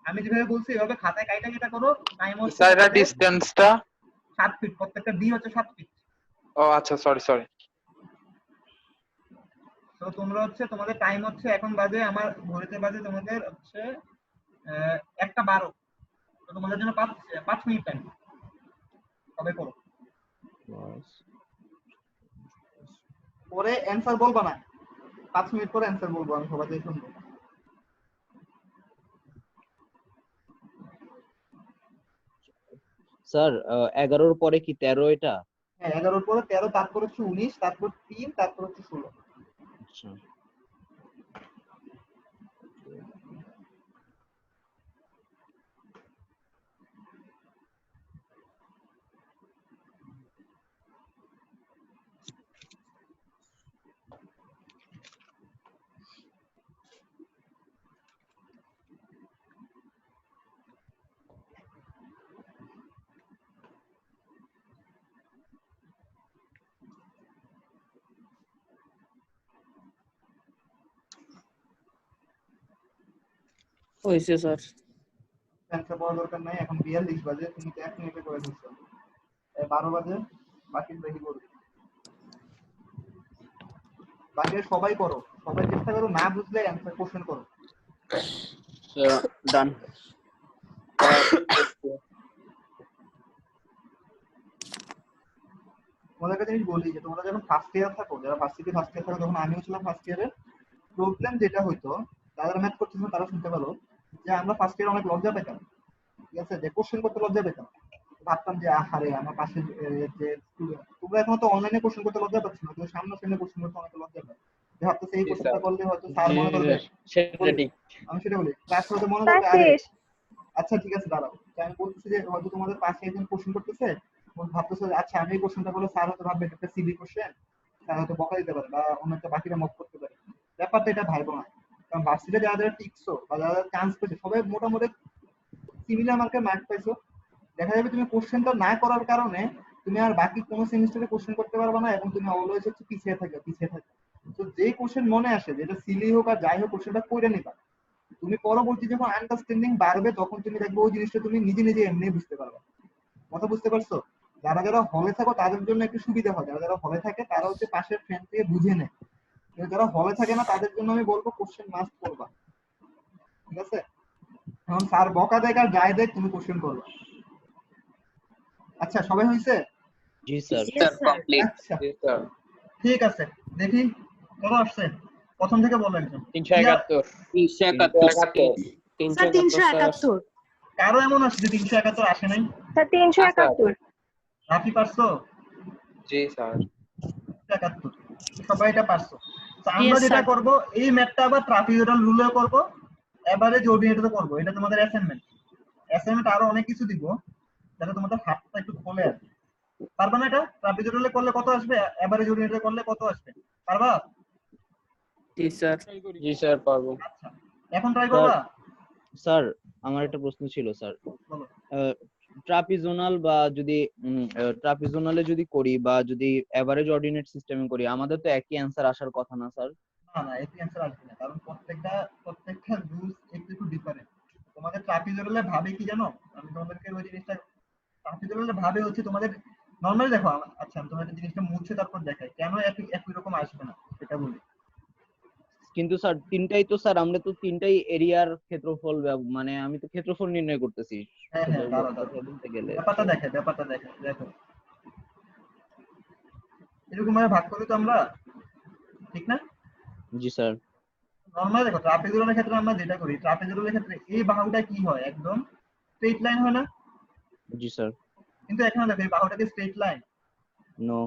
আমি যেভাবে বলছি এভাবে খাতায় কাইটা কেটা করো। টাইম হচ্ছে স্যার এটা ডিসটেন্সটা 7 ফিট, প্রত্যেকটা ডি হচ্ছে 7 ফিট। ও আচ্ছা সরি। তো তোমরা হচ্ছে তোমাদের টাইম হচ্ছে এখন বাজে আমার ঘড়িতে বাজে তোমাদের হচ্ছে 1:12। তো তোমাদের জন্য 5 মিনিট টাইম। তবে করো। পরে অ্যানসার বলবা না, 5 মিনিট পরে অ্যানসার বলবো আমি, সবাই শুনবো। স্যার 11-র পরে কি 13 এটা? হ্যাঁ 11-র পরে 13, তারপর হচ্ছে 19, তারপর 3, তারপর হচ্ছে 16। আচ্ছা হয়েছে স্যার। অ্যানসার বলার দরকার নাই, এখন 42 বাজে, তুমি তো 1 মিনিটে করে দিচ্ছ। 12 বাজে, বাকি দেখি করো। বাকি সবাই করো, সবাই চেষ্টা করো, না বুঝলে অ্যানসার কোশ্চেন করো। ডান। তোমাদের একটা জিনিস বলি যে তোমরা যখন ফার্স্ট ইয়ার থাকো, যারা ভার্সিটি ফার্স্ট ইয়ার থাকো, যখন আমিও ছিলাম ফার্স্ট ইয়ারে, প্রবলেম যেটা হইতো, যারা ম্যাথ করতেছিল তারা শুনতে পেলো যে আমরা ফার্স্ট ইয়ারে অনেক লজ্জা পেতাম, ঠিক আছে? যে কোশ্চেন করতে লজ্জা পেতাম, ভাবতাম যে আহারে আমার পাশে যে স্টুডেন্ট, তোমরা এখন তো অনলাইনে কোশ্চেন করতে লজ্জা পাচ্ছ না, কিন্তু সামনে সামনে কোশ্চেন করতে অনেক লজ্জা পায়। যে ভাবতেছে এই কোশ্চেনটা করলে হয়তো স্যার মনে করবে, সেটা ঠিক। আমি সেটা বলি ক্লাস হয়তো মনে করবে আরে আচ্ছা ঠিক আছে দাঁড়াও, আমি বলতেছি যে হয়তো তোমাদের পাশে একজন কোশ্চেন করতেছে, ভাবতেছে আচ্ছা আমি এই কোশ্চেনটা বলে স্যার হয়তো ভাববে এটা সিলি কোশ্চেন, স্যার হয়তো বকা দিতে পারে বা অন্য একটা বাকিরা মক করতে পারে। ব্যাপারটা এটা ভাইবো না, কারণ ভার্সিটিতে যারা যারা টিকছো বা যারা চান্স পেয়েছে সবাই মোটামুটি সিমিলার মার্কের মার্ক পাইছো। দেখা যাবে তুমি কোশ্চেনটা না করার কারণে তুমি আর বাকি কোনো সেমিস্টারে কোশ্চেন করতে পারবে না, এবং তুমি অলওয়েজ হচ্ছে পিছিয়ে থাকবে। তো যেই কোশ্চেন মনে আসে, যেটা সিলি হোক আর যাই হোক, কোশ্চেনটা কইরা নিবা। তুমি পরবর্তী যখন আন্ডারস্ট্যান্ডিং বাড়বে তখন তুমি দেখবে ওই জিনিসটা তুমি নিজে নিজে এমনি বুঝতে পারবে। কথা বুঝতে পারছো? যারা যারা হলে থাকো তাদের জন্য একটু সুবিধা হয়, যারা যারা হলে থাকে তারা হচ্ছে পাশের ফ্রেন্ড থেকে বুঝে নেয়, কিন্তু যারা হলে থাকে না তাদের জন্য আমি বলবো কোশ্চেন মাস্ট করবা, ঠিক আছে? এখন স্যার বকা দেখ আর যাই দেখ তুমি কোশ্চেন করবা। আচ্ছা সবাই হয়েছে? জি স্যার। আচ্ছা ঠিক আছে, দেখি কত আসছে প্রথম থেকে বলো একজন। 371 কারো এমন আসছে 371 আসে নাই? স্যার 371। রাফি পারছো? জি স্যার। 371 সবাই এটা পারছো। তো আমরা Yes, যেটা sir. করব এই ম্যাথটা আবার ট্রাপিজয়েডাল রুলে করব, এভারেজ অর্ডিনেটরে করব। এটা তোমাদের অ্যাসাইনমেন্ট আরো অনেক কিছু দিব যাতে তোমাদের হাতটা একটু খোলে আর কি। পারবা না? এটা ট্রাপিজয়েডালে করলে কত আসবে, এভারেজ অর্ডিনেটরে করলে কত আসবে, পারবা? জি স্যার। জি স্যার পারবো। আচ্ছা এখন ট্রাই করবা? স্যার আমার একটা প্রশ্ন ছিল স্যার, বলো। ট্রাপিজোনাল বা যদি ট্রাপিজোনালে যদি করি বা যদি এভারেজ অর্ডিনেট সিস্টেমে করি, আমাদের তো একই অ্যান্সার আসার কথা না স্যার? না না একই অ্যান্সার আসবে না, কারণ প্রত্যেকটা রুলস একটু একটু ডিফারেন্ট। তোমাদের ট্রাপিজয়েডালে ভাবে কি জানো, আমি তোমাদেরকে ওই জিনিসটা, ট্রাপিজয়েডালে ভাবে হচ্ছে তোমাদের নরমালি দেখো আচ্ছা আমি তোমাদের জিনিসটা মুছে তারপর দেখাই কেন একই একই রকম আসবে না সেটা বলি। কিন্তু স্যার তিনটাই তো স্যার, আমরা তো তিনটাই এরিয়ার ক্ষেত্রফল মানে আমি তো ক্ষেত্রফল নির্ণয় করতেছি হ্যাঁ হ্যাঁ দাঁড়াও কথা দাঁড়াও, বলতে গেলে। ব্যাপারটা দেখে দেখো এরকম ভাবে ভাগ করি তো আমরা, ঠিক না? জি স্যার। নরমালি দেখো ট্রাপিজয়েডালের ক্ষেত্রে আমরা যেটা করি, ট্রাপিজয়েডালের ক্ষেত্রে এই বাহুটা কি হয়, একদম স্ট্রেট লাইন হয় না? জি স্যার। কিন্তু এখানে দেখো এই বাহুটা কি স্ট্রেট লাইন? নো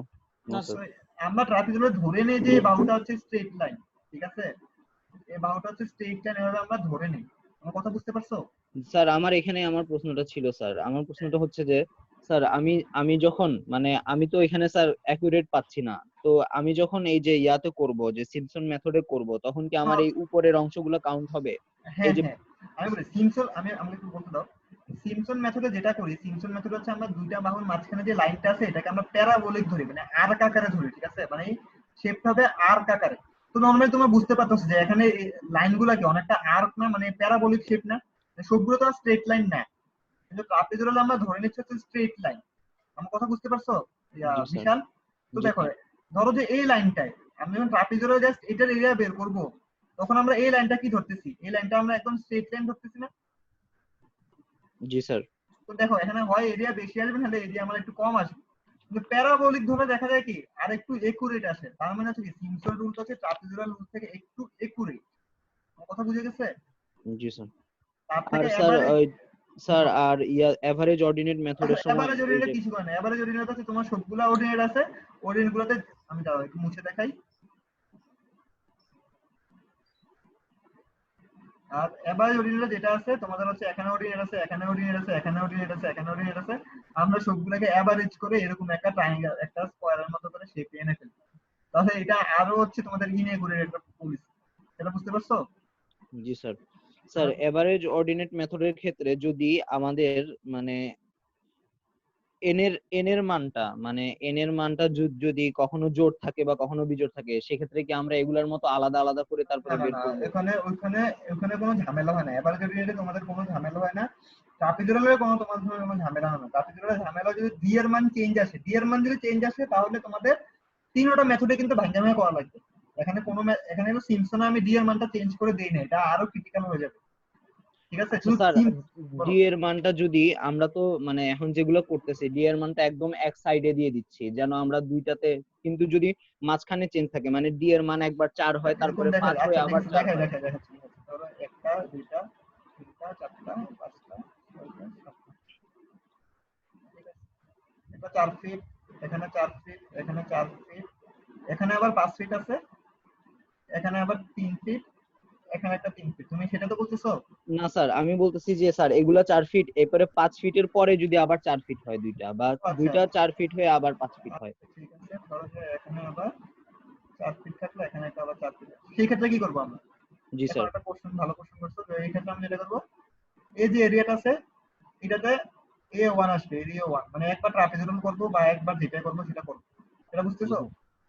না স্যার। আমরা ট্রাপিজয়েডাল ধরে নেই যে এই বাহুটা হচ্ছে স্ট্রেট লাইন, ঠিক আছে? এই বাহুটা হচ্ছে স্ট্রেট লাইন, এভাবে আমরা ধরে নেই। আমার কথা বুঝতে পারছো? স্যার আমার এখানে আমার প্রশ্নটা ছিল স্যার, আমার প্রশ্নটা হচ্ছে যে স্যার আমি যখন মানে আমি তো এখানে স্যার অ্যাকুরেট পাচ্ছি না, তো আমি যখন এই যে ইয়াতে করব, যে সিম্পসন মেথডে করব, তখন কি আমার এই উপরের অংশগুলো কাউন্ট হবে? হ্যাঁ এই যে হ্যাঁ আমি বলি সিম্পসন, আমাকে একটু বলতে দাও। সিম্পসন মেথডে যেটা করি, সিম্পসন মেথড হচ্ছে আমরা দুইটা বাহুর মাঝখানে যে লাইনটা আছে এটাকে আমরা প্যারাবোলিক ধরি, মানে আর্ক আকারে ধরি, ঠিক আছে? মানে শেপটা হবে আর্ক আকারে। তো নরমালি তোমরা বুঝতে পারতেছো যে এখানে লাইনগুলো কি অনেকটা আর্ক না, মানে প্যারাবোলিক শেপ না, সবগুলো তো স্ট্রেট লাইন না, কিন্তু ট্রাপিজয়েডাল আমরা ধরে নিচ্ছি হচ্ছে স্ট্রেট লাইন। আমার কথা বুঝতে পারছো বিশাল? তো দেখো ধরো যে এই লাইনটায় আমি যখন ট্রাপিজয়েডাল জাস্ট এটার এরিয়া বের করব, তখন আমরা এই লাইনটা কি ধরতেছি, এই লাইনটা আমরা একদম স্ট্রেট লাইন ধরতেছি না? জি স্যার। তো দেখো এখানে হয় এরিয়া বেশি আসবে, নাহলে এরিয়া আমার একটু কম আসবে। কিন্তু প্যারাবোলিক ধরে দেখা যায় কি আর একটু একুরেট আসে, তার মানে হচ্ছে কি সিম্পসন রুলটা হচ্ছে ট্রাপিজয়েডাল রুল থেকে একটু একুরেট। আমার কথা বুঝে গেছে? জি স্যার। তার আর থেকে স্যার এভারেজ, স্যার আর এভারেজ অর্ডিনেট মেথডের সময় এভারেজ অর্ডিনেট কিছু করে না, এভারেজ অর্ডিনেট আছে তোমার সবগুলা অর্ডিনেট আছে, অর্ডিনেট গুলোতে আমি দাঁড়াও একটু মুছে দেখাই। আর এভারেজ অর্ডিনেট যেটা আছে তোমাদের হচ্ছে এখানে অর্ডিনেট আছে, এখানে অর্ডিনেট আছে, এখানে অর্ডিনেট আছে, এখানে অর্ডিনেট আছে, আমরা সবগুলোকে এভারেজ করে এরকম একটা ট্রায়াঙ্গেল, একটা স্কয়ারের মতো করে শেপ এনে ফেলি। তাহলে এটা আরো হচ্ছে তোমাদের ইনএকুরেট একটা পলিসি, এটা বুঝতে পারছো? জি স্যার। স্যার এভারেজ অর্ডিনেট মেথডের ক্ষেত্রে যদি আমাদের মানে এন এর মানটা যদি কখনো জোড় থাকে বা কখনো বিজোড় থাকে, সেক্ষেত্রে কি আমরা এগুলার মতো আলাদা আলাদা করে তারপরে বের না করব? ওখানে কোনো ঝামেলা হয় না, এভারেজ অর্ডিনেটে তোমাদের কোনো ঝামেলা হয় না, ট্রাপিজয়েডালে তোমাদের কোনো ঝামেলা হয় না। ট্রাপিজয়েডালে ঝামেলা যদি ডি এর মান চেঞ্জ আসে, ডি এর মান যদি চেঞ্জ আসে তাহলে তোমাদের তিনটা মেথডে কিন্তু ভাঙা করা লাগবে। এখানে সিম্পসনে আমি ডি এর মানটা চেঞ্জ করে দেই না, এটা আরো ক্রিটিক্যাল হয়ে যাবে, ঠিক আছে? আচ্ছা স্যার, ডি এর মানটা যদি আমরা তো মানে এখন যেগুলো করতেছি ডি এর মানটা একদম এক সাইডে দিয়ে দিচ্ছি যেন আমরা দুইটাতে, কিন্তু যদি মাঝখানে চেঞ্জ থাকে মানে ডি এর মান একবার 4 হয় তারপরে 5 হয়ে আবার 4 হয়। ধরো একটা দুইটা তিনটা চারটা পাঁচটা ছয়টা সাতটা, ঠিক আছে? এটা 4 ফিট, এখানে 4 ফিট, এখানে 4 ফিট, এখানে আবার 5 ফিট আছে, এখানে আবার 3 ফিট, এখানে একটা 3 ফিট। তুমি সেটা তো বলতেছো? না স্যার, আমি বলতেছি যে স্যার এগুলা 4 ফিট, এরপরে 5 ফিটের পরে যদি আবার 4 ফিট হয় দুইটা, বা দুইটা 4 ফিট হয়ে আবার 5 ফিট হয়। ঠিক আছে, ধরো যে এখানে আবার 4 ফিট থাকলো, এখানে একটা আবার 4 ফিট। সেই ক্ষেত্রে কি করব আমরা? জি এখন স্যার। একটা কোশ্চেন, ভালো কোশ্চেন করছো। তো এই ক্ষেত্রে আমি যেটা করব, এই যে এরিয়াটা আছে এটাতে A1 আসবে, এরিয়া 1, মানে একবার ট্রাপিজয়েডাল করব বা একবার যেটা করব সেটা করব, এটা বুঝতেছো?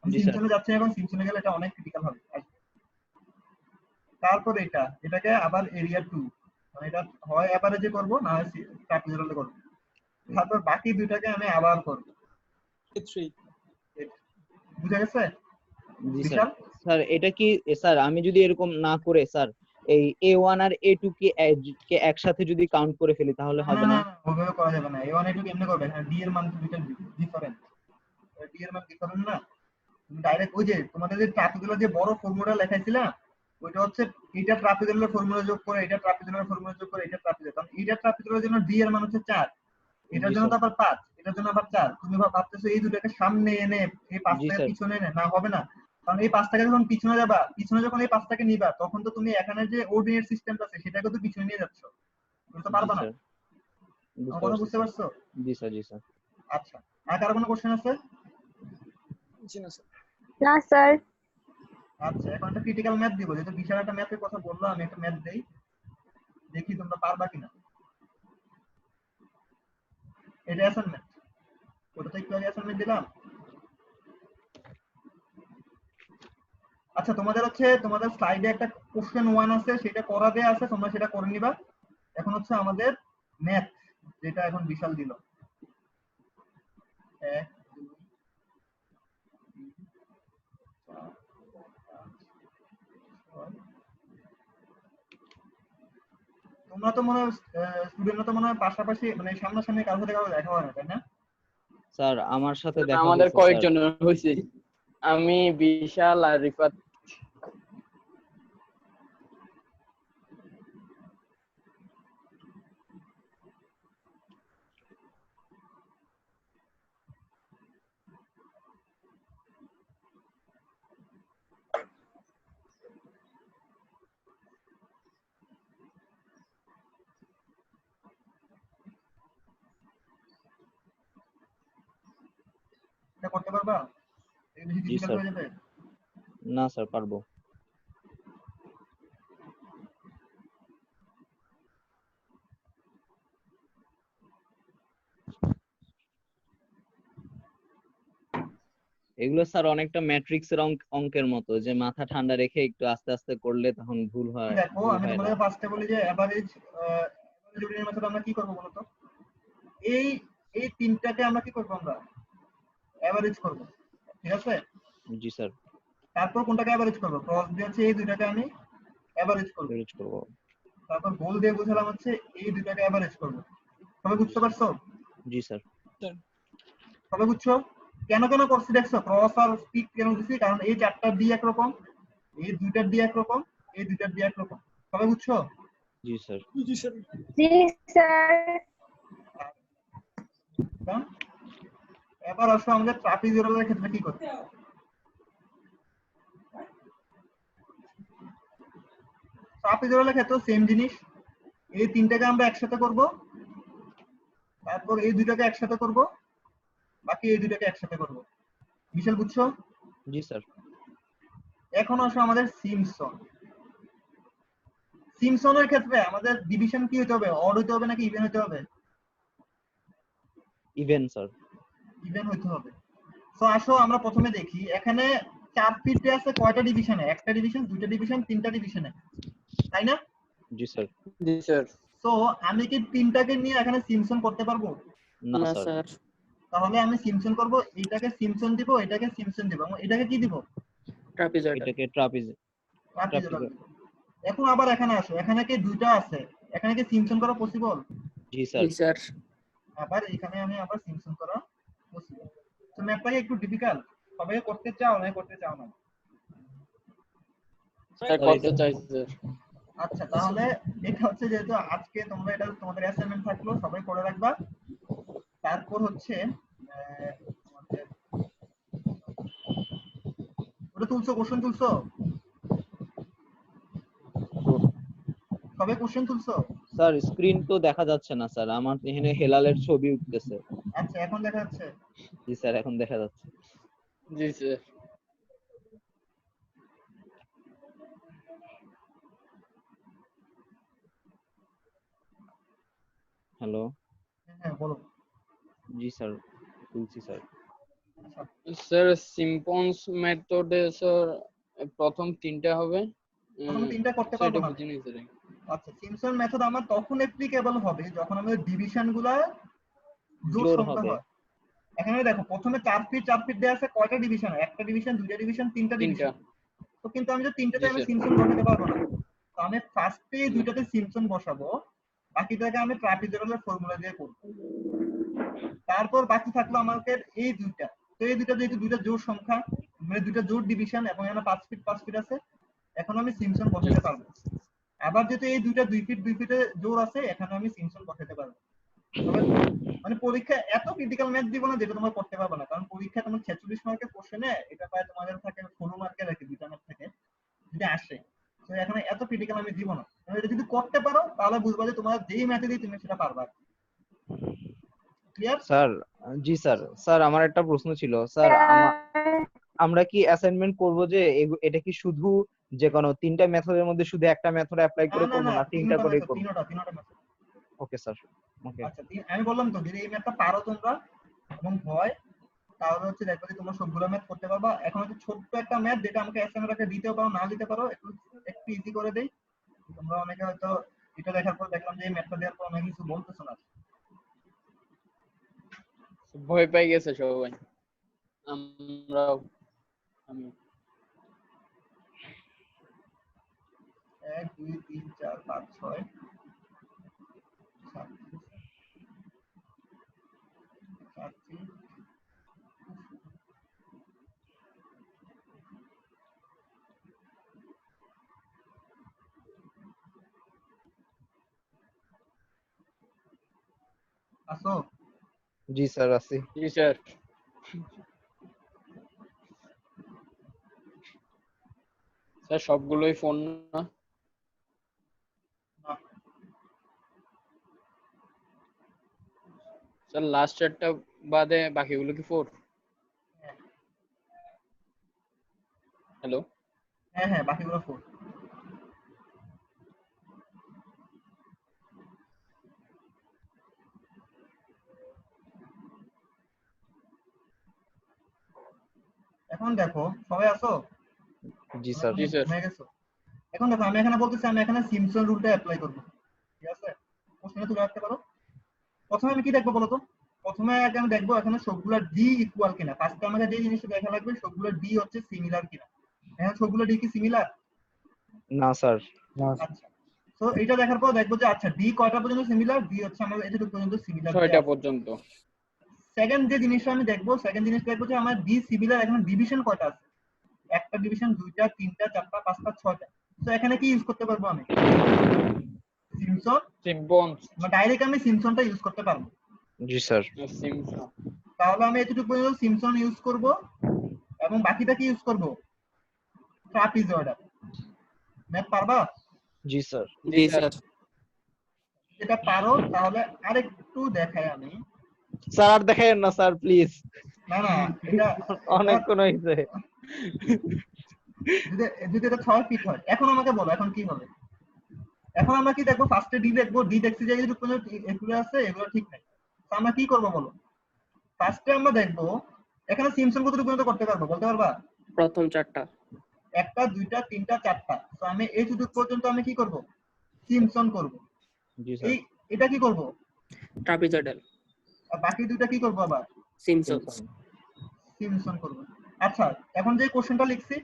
আমি জি স্যার। সিম্পসনে যাচ্ছি, এখন সিম্পসনে গেলে এটা অনেক ক্রিটিক্যাল হবে। তারপর এটাকে আবার এরিয়া 2, মানে এটা হয় এভারেজে করব না হয় ট্রাপিজয়েডালে করব, তারপর বাকি দুইটাকে আমি আবার করব। 3 বুঝা গেছে জি স্যার। বিশাল? স্যার এটা কি স্যার আমি যদি এরকম না করে স্যার এই A1 আর A2 কে একসাথে যদি কাউন্ট করে ফেলি তাহলে হবে না? ওভাবে করা যাবে না। A1 A2 কেমনে করবে? এখানে ডি এর মান তো দুইটা ডিফারেন্ট, ডি এর মান ডিফারেন্ট না, তুমি ডাইরেক্ট ওই যে তোমাদের যে ট্রাপিজয়েডাল যে বড় ফর্মুলা লেখাইছিলা ওইটা হচ্ছে এটা ট্রাপিজয়েডালের ফর্মুলা যোগ করে, এটা ট্রাপিজয়েডালের ফর্মুলা যোগ করে, এটা ট্রাপিজয়েডাল, কারণ এটা ট্রাপিজয়েডালের জন্য ডি এর মান হচ্ছে 4, এটার জন্য তো আবার 5, এটার জন্য আবার 4। তুমি ভাবতেছো এই দুটোকে সামনে এনে এই 5টাকে পিছনে এনে, না হবে না, কারণ এই 5টাকে যখন পিছনে যাবা, পিছনে যখন এই 5টাকে নিবা তখন তো তুমি এখানে যে অর্ডিনেট সিস্টেমটা আছে সেটাকে তো পিছনে নিয়ে যাচ্ছ, তুমি তো পারবা না। আমার কথা বুঝতে পারছো? জি স্যার। জি স্যার। আচ্ছা, আর কারো কোনো কোশ্চেন আছে? জি না স্যার। না স্যার। আচ্ছা, এখন একটা ক্রিটিক্যাল ম্যাথ দিব, যেহেতু বিশাল একটা ম্যাথের কথা বললো, আমি একটা ম্যাথ দেই, দেখি তোমরা পারবা কিনা। এটা অ্যাসাইনমেন্ট, ওটা তো একটু আগে অ্যাসাইনমেন্ট দিলাম। আচ্ছা তোমাদের হচ্ছে তোমাদের স্লাইডে একটা কোশ্চেন 1 আছে, সেটা করা দেয়া আছে, তোমরা সেটা করে নিবা। এখন হচ্ছে আমাদের ম্যাথ, যেটা এখন বিশাল দিল। 1 2 3 4 5 6। তোমরা তো মনে হয় স্টুডেন্টরা তো মনে হয় পাশাপাশি মানে সামনাসামনি কারোর সাথে কারো দেখা হয় না, তাই না? স্যার আমার সাথে দেখা আমাদের হয়েছে কয়েকজন হয়েছে, আমি বিশাল আর রিফাত। এটা করতে পারবা? এটা বেশি জি ডিফিকাল্ট স্যার। হয়ে যাবে? না স্যার পারবো। এগুলো স্যার অনেকটা ম্যাট্রিক্সের অঙ্কের মতো, যে মাথা ঠান্ডা রেখে একটু আস্তে আস্তে করলে তখন ভুল হয়, দেখো ভুল আমি হয় না। তোমাদের ফার্স্টে বলি যে এভারেজ জুডিনের মেথড আমরা কি করব বলো তো? এই এই তিনটাকে আমরা কি করব? আমরা এভারেজ করব, ঠিক আছে? জি স্যার। তারপর কোনটাকে এভারেজ করব? ক্রস দিয়ে হচ্ছে এই দুইটাকে আমি এভারেজ করব। এভারেজ করব। তারপর গোল দিয়ে বুঝালাম হচ্ছে এই দুইটাকে এভারেজ করব। সবাই বুঝতে পারছো? জি স্যার। সবাই বুঝছো? কেন কেন করছি দেখছো? ক্রস আর স্পিড কেন দিছি? কারণ এই চারটার ডি একরকম, এই দুইটার ডি একরকম, এই দুইটার ডি একরকম। সবাই বুঝছো? জি স্যার। জি স্যার। জি স্যার। এবার আসো আমাদের ট্রাপিজয়েডালের ক্ষেত্রে কি করতে হবে। ট্রাপিজয়েডালের ক্ষেত্রে সেম জিনিস, এই তিনটাকে আমরা একসাথে করব, তারপর এই দুইটাকে একসাথে করব, বাকি এই দুইটাকে একসাথে করব। বিশাল বুঝছো? জি স্যার। এখন আসো আমাদের সিমসন। সিমসনের ক্ষেত্রে আমাদের ডিভিশন কি হতে হবে? অড হতে হবে নাকি ইভেন হতে হবে? Even sir. ইভেন হতে হবে। সো আসো আমরা প্রথমে দেখি এখানে 4 ফিটে আছে কয়টা ডিভিশনে? একটা ডিভিশন, দুইটা ডিভিশন, তিনটা ডিভিশনে, তাই না? জি স্যার। জি স্যার। সো আমি কি তিনটাকে নিয়ে এখানে সিমসন করতে পারবো? না না স্যার। স্যার। তাহলে আমি সিমসন করব, এইটাকে সিমসন দিব, এটাকে সিমসন দিব, এবং এটাকে কি দিব? ট্রাপিজয়েডাল। এটাকে ট্রাপিজ। ট্রাপিজয়েডাল দিব। এখন আবার এখানে আসো, এখানে কি দুইটা আছে, এখানে কি সিমসন করা পসিবল? জি স্যার। জি স্যার। আবার এখানে আমি আবার সিমসন করা পসিবল। তো ম্যাথটাকে একটু ডিফিকাল্ট, সবাই করতে চাও না করতে চাও না? স্যার করতে চাই স্যার। আচ্ছা তাহলে এটা হচ্ছে যেহেতু আজকে তোমরা এটা তোমাদের অ্যাসাইনমেন্ট থাকলো, সবাই করে রাখবা। তারপর হচ্ছে তোমাদের ওটা তুলছো, কোশ্চেন তুলছো? সবাই কোশ্চেন তুলছো? স্যার স্ক্রিন তো দেখা যাচ্ছে না স্যার, আমার এখানে হেলালের ছবি উঠতেছে। আচ্ছা এখন দেখা যাচ্ছে? জি স্যার এখন দেখা যাচ্ছে। জি স্যার। হ্যালো। হ্যাঁ বলো। জি স্যার তুলছি স্যার। স্যার সিম্পসন্স মেথডে স্যার প্রথম তিনটা হবে। প্রথম তিনটা করতে পারবো না। বুঝিনি স্যার। আচ্ছা সিমসন মেথড আমার তখন অ্যাপ্লিকেবল হবে যখন আমাদের ডিভিশনগুলো জোড় জোড় সংখ্যা হবে। হয়। এখানে দেখো প্রথমে 4 ফিট দেয়া আছে, কয়টা ডিভিশন? একটা ডিভিশন, দুইটা ডিভিশন, তিনটা ডিভিশন। তো কিন্তু আমি তো তিনটাতে আমি সিমসন বসাতে পারবো না। তো আমি ফার্স্টে দুইটাতে সিমসন বসাবো, বাকিটাকে আমি ট্রাপিজয়েডালের ফর্মুলা দিয়ে করব। তারপর বাকি থাকলো আমাদের এই দুইটা। তো এই দুইটা যেহেতু দুইটা জোড় সংখ্যা, মানে দুইটা জোড় ডিভিশন, এবং এখানে 5 ফিট আছে, এখন আমি সিমসন বসাতে পারবো। আবার যেহেতু এই দুইটা 2 ফিট 2 ফিটে জোড় আছে, এখানে আমি সিমসন বসাতে পারবো। মানে পরীক্ষা এত ক্রিটিক্যাল ম্যাথ দিব না যেটা তোমরা করতে পারবে না, কারণ পরীক্ষা তোমার 46 মার্কের কোশ্চেনে এটা প্রায় তোমাদের থাকে 16 মার্কের আর কি, দুইটা ম্যাথ থাকে যদি আসে। তো এখানে এত ক্রিটিক্যাল আমি দিব না, এটা যদি করতে পারো তাহলে বুঝবা যে তোমার যেই ম্যাথে দিই তুমি সেটা পারবা। ক্লিয়ার? স্যার জি স্যার। স্যার আমার একটা প্রশ্ন ছিল স্যার, আমরা কি অ্যাসাইনমেন্ট করব যে এটা কি শুধু যে কোনো তিনটা মেথডের মধ্যে শুধু একটা মেথড অ্যাপ্লাই করে করব না তিনটা করে করব? তিনটা মেথড। Okay sir. ওকে। আচ্ছা আমি বললাম তো যদি এই ম্যাথটা পারো তোমরা এবং হয় তাহলে হচ্ছে দেখবে যে তোমরা সবগুলো ম্যাথ করতে পারবা। এখন হচ্ছে ছোট্ট একটা ম্যাথ যেটা আমাকে অ্যাসাইনমেন্ট একটা দিতেও পারো, না দিতে পারো, একটু একটু ইজি করে দেই। তোমরা অনেকে হয়তো এটা দেখার পর দেখলাম যে এই ম্যাথটা দেওয়ার পর অনেক কিছু বলতেছো না। ভয় পেয়ে গেছে সবাই, আমরাও। আমি 1 2 3 4 5 6 7 আসো। জি স্যার আছি। জি স্যার। স্যার সবগুলোই ফোন না? স্যার লাস্ট চারটা বাদে বাকিগুলো কি 4? হ্যালো? হ্যাঁ হ্যাঁ বাকিগুলো 4। এখন দেখো সবাই আসো। জি স্যার। জি স্যার। ঘুমিয়ে গেছো? এখন দেখো আমি এখানে বলতেছি আমি এখানে সিম্পসন রুলটা অ্যাপ্লাই করব, ঠিক আছে? কোশ্চেনে তুলে রাখতে পারো। প্রথমে আমি কি দেখবো বলো তো? প্রথমে আগে আমি দেখবো এখানে সবগুলো ডি ইকুয়াল কিনা। ফার্স্টে আমাকে যে জিনিসটা দেখা লাগবে সবগুলো ডি হচ্ছে সিমিলার কিনা। এখানে সবগুলো ডি কি সিমিলার? না স্যার। আচ্ছা, তো এটা দেখার পর দেখবো যে আচ্ছা ডি কয়টা পর্যন্ত সিমিলার? ডি হচ্ছে আমাদের এতটুকু পর্যন্ত সিমিলার। 6টা পর্যন্ত। সেকেন্ড যে জিনিসটা আমি দেখবো, সেকেন্ড জিনিস দেখবো যে আমার ডি সিমিলার এখানে ডিভিশন কয়টা আছে? একটা ডিভিশন, দুইটা, তিনটা, চারটা, পাঁচটা, ছয়টা। তো এখানে কি ইউজ করতে পারবো আমি? সিম্পসন। ডাইরেক্ট আমি সিম্পসনটা ইউজ করতে পারবো। জি স্যার। সিম্পসন। তাহলে আমি এতটুকু পর্যন্ত সিম্পসন ইউজ করব এবং বাকিটা কি ইউজ করব? ট্রাপিজয়েডাল। ম্যাথ পারবা? জি স্যার। জি স্যার। এটা পারো তাহলে আরেকটু দেখাই আমি। স্যার আর দেখায়েন না স্যার প্লিজ। না না এটা অনেকক্ষণ হইছে। যদি এটা 6 ফিট হয়। এখন আমাকে বলো এখন কি হবে? এখন আমরা কি দেখবো? ফার্স্টে ডি দেখবো, ডি দেখছি যে এর কোনো এগুলো আছে, এগুলো ঠিক নাই। তো আমরা কি করব বলো? ফার্স্টে আমরা দেখবো এখানে সিম্পসন কতটুকু পর্যন্ত করতে পারবো বলতে পারবা? প্রথম চারটা। একটা, দুইটা, তিনটা, চারটা। তো আমি এইটুকু পর্যন্ত আমি কি করব? সিম্পসন করব। জি স্যার। এটা কি করব? ট্রাপিজয়েডাল। আর বাকি দুইটা কি করব আবার? সিম্পসনস। সিম্পসন করব। আচ্ছা, এখন যে কোশ্চেনটা লিখছি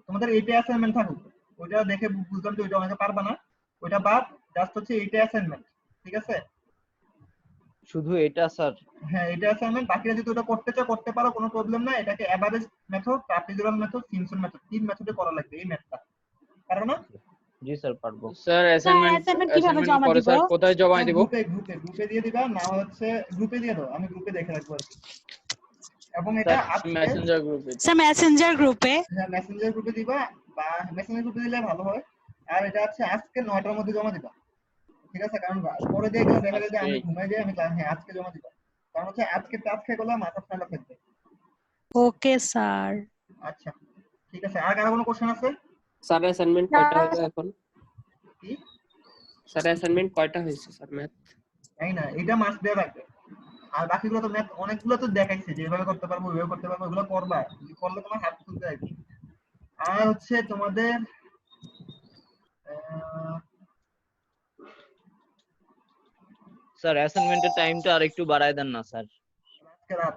তোমাদের এইটা অ্যাসাইনমেন্ট থাকুক। ওইটা দেখে বুঝলাম যে ওইটা অনেকে পারবা না। ওইটা বাদ, জাস্ট হচ্ছে এইটা অ্যাসাইনমেন্ট। ঠিক আছে? শুধু এটা স্যার? হ্যাঁ এটা অ্যাসাইনমেন্ট। বাকিটা যদি ওটা করতে চাও করতে পারো, কোনো প্রবলেম না। এটাকে average method, trapezoidal method, Simpson method, তিন মেথডে করা লাগবে এই ম্যাথটা। পারো না? জি স্যার পারবো। স্যার অ্যাসাইনমেন্ট কিভাবে জমা দিব? স্যার কোথায় জমা দিব? গ্রুপে দিয়ে দিবা, না হচ্ছে গ্রুপে দিয়ে দাও, আমি গ্রুপে দেখে রাখবো আর কি। এবং এটা আজকে মেসেঞ্জার গ্রুপে। স্যার মেসেঞ্জার গ্রুপে। হ্যাঁ মেসেঞ্জার গ্রুপে দিবা, বা মেসেঞ্জার গ্রুপে দিলে ভালো হয়। আর এটা হচ্ছে আজকে 9টার মধ্যে জমা দিবা, ঠিক আছে? কারণ পরে দিয়ে গেলে দেখা যায় যে আমি ঘুমাই যাই, আমি হ্যাঁ আজকে জমা দিবা। কারণ হচ্ছে আজকে টাস্ক খেয়ে গেলে মাথা ঠান্ডা থাকবে। Okay sir. আচ্ছা ঠিক আছে। আর কারো কোনো কোশ্চেন আছে? স্যার অ্যাসাইনমেন্ট কয়টা হলো এখন? কি স্যার অ্যাসাইনমেন্ট কয়টা হয়েছে স্যার ম্যাথ? তাই না, এটা মাস দেওয়া লাগবে। আর বাকিগুলো তো ম্যাথ অনেকগুলো তো দেখাইছে যে এভাবে করতে পারবো, ওইভাবে করতে পারবো, এগুলো করবা। করলে তোমার হাত খুলতে আর কি। আর হচ্ছে তোমাদের স্যার অ্যাসাইনমেন্টের টাইমটা আরেকটু বাড়ায় দেন না স্যার। আজকে রাত,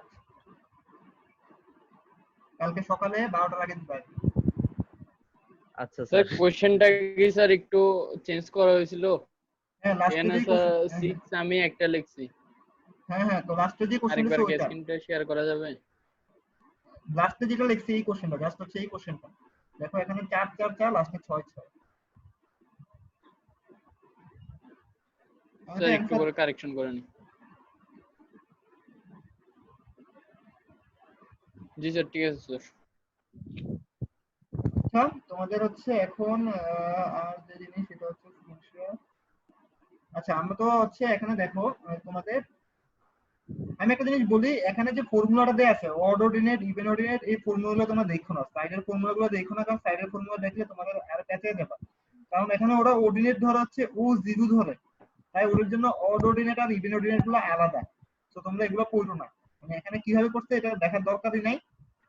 কালকে সকালে 12টার আগে দিবা। আচ্ছা স্যার কোশ্চেনটা কি স্যার একটু চেঞ্জ করা হয়েছিল? হ্যাঁ লাস্টে যে কোশ্চেন 6 আমি একটা লিখছি। হ্যাঁ হ্যাঁ, তো লাস্টে যে কোশ্চেন আরেকবার আছে কি ওইটা স্ক্রিনটা শেয়ার করা যাবে? লাস্টে যেটা লিখছি এই কোশ্চেনটা, জাস্ট হচ্ছে এই কোশ্চেনটা দেখো, এখানে 4 4 4 লাস্টে 6 6। স্যার একটু করে কারেকশন করে নিন। জি স্যার ঠিক আছে স্যার। আচ্ছা তোমাদের হচ্ছে এখন আর যে জিনিস সেটা হচ্ছে স্ক্রিনশট। আচ্ছা আমরা তো হচ্ছে এখানে দেখো তোমাদের আমি একটা জিনিস বলি, এখানে যে ফর্মুলাটা দেয়া আছে অড অর্ডিনেট, ইভেন অর্ডিনেট, এই ফর্মুলাগুলো তোমরা দেখো না, সাইডের ফর্মুলাগুলো দেখো না, কারণ সাইডের ফর্মুলা দেখলে তোমাদের আর পেঁচে যাবে। কারণ এখানে ওরা অর্ডিনেট ধরে হচ্ছে ও জিরো ধরে, তাই ওদের জন্য অড অর্ডিনেট আর ইভেন অর্ডিনেট গুলো আলাদা। তো তোমরা এগুলো পড়ো না, মানে এখানে কিভাবে করছে এটা দেখার দরকারই নাই,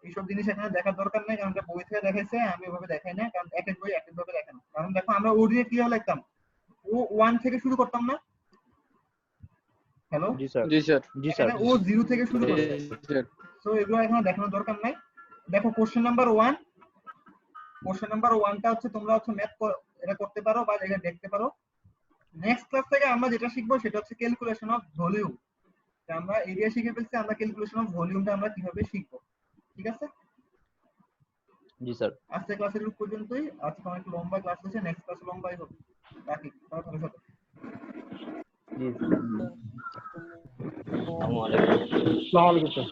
এইসব জিনিস এখানে দেখার দরকার নাই, কারণ এটা বই থেকে দেখাইছে, আমি এভাবে দেখাই না, কারণ এক এক বই এক এক ভাবে দেখানো। কারণ দেখো আমরা ওডিএ কিভাবে লিখতাম, ও 1 থেকে শুরু করতাম না, হ্যালো জি স্যার জি স্যার জি স্যার এখানে ও 0 থেকে শুরু করছে, সো এগুলো এখানে দেখানোর দরকার নাই। দেখো কোশ্চেন নাম্বার 1, কোশ্চেন নাম্বার 1টা হচ্ছে তোমরা হচ্ছে ম্যাথ এটা করতে পারো বা এটা দেখতে পারো। নেক্সট ক্লাস থেকে আমরা যেটা শিখবো সেটা হচ্ছে ক্যালকুলেশন অফ ভলিউম। আমরা এরিয়া শিখে ফেলছি, আমরা ক্যালকুলেশন অফ ভলিউমটা আমরা কিভাবে শিখবো, ঠিক আছে? জি স্যার আজকে ক্লাসের এই পর্যন্তই, আজকে অনেক লম্বা ক্লাস হয়েছে, নেক্সট ক্লাস লম্বাই হবে, রাখি, তাহলে ভালো থাকো। জি আসসালামু আলাইকুম। আসসালামু আলাইকুম স্যার।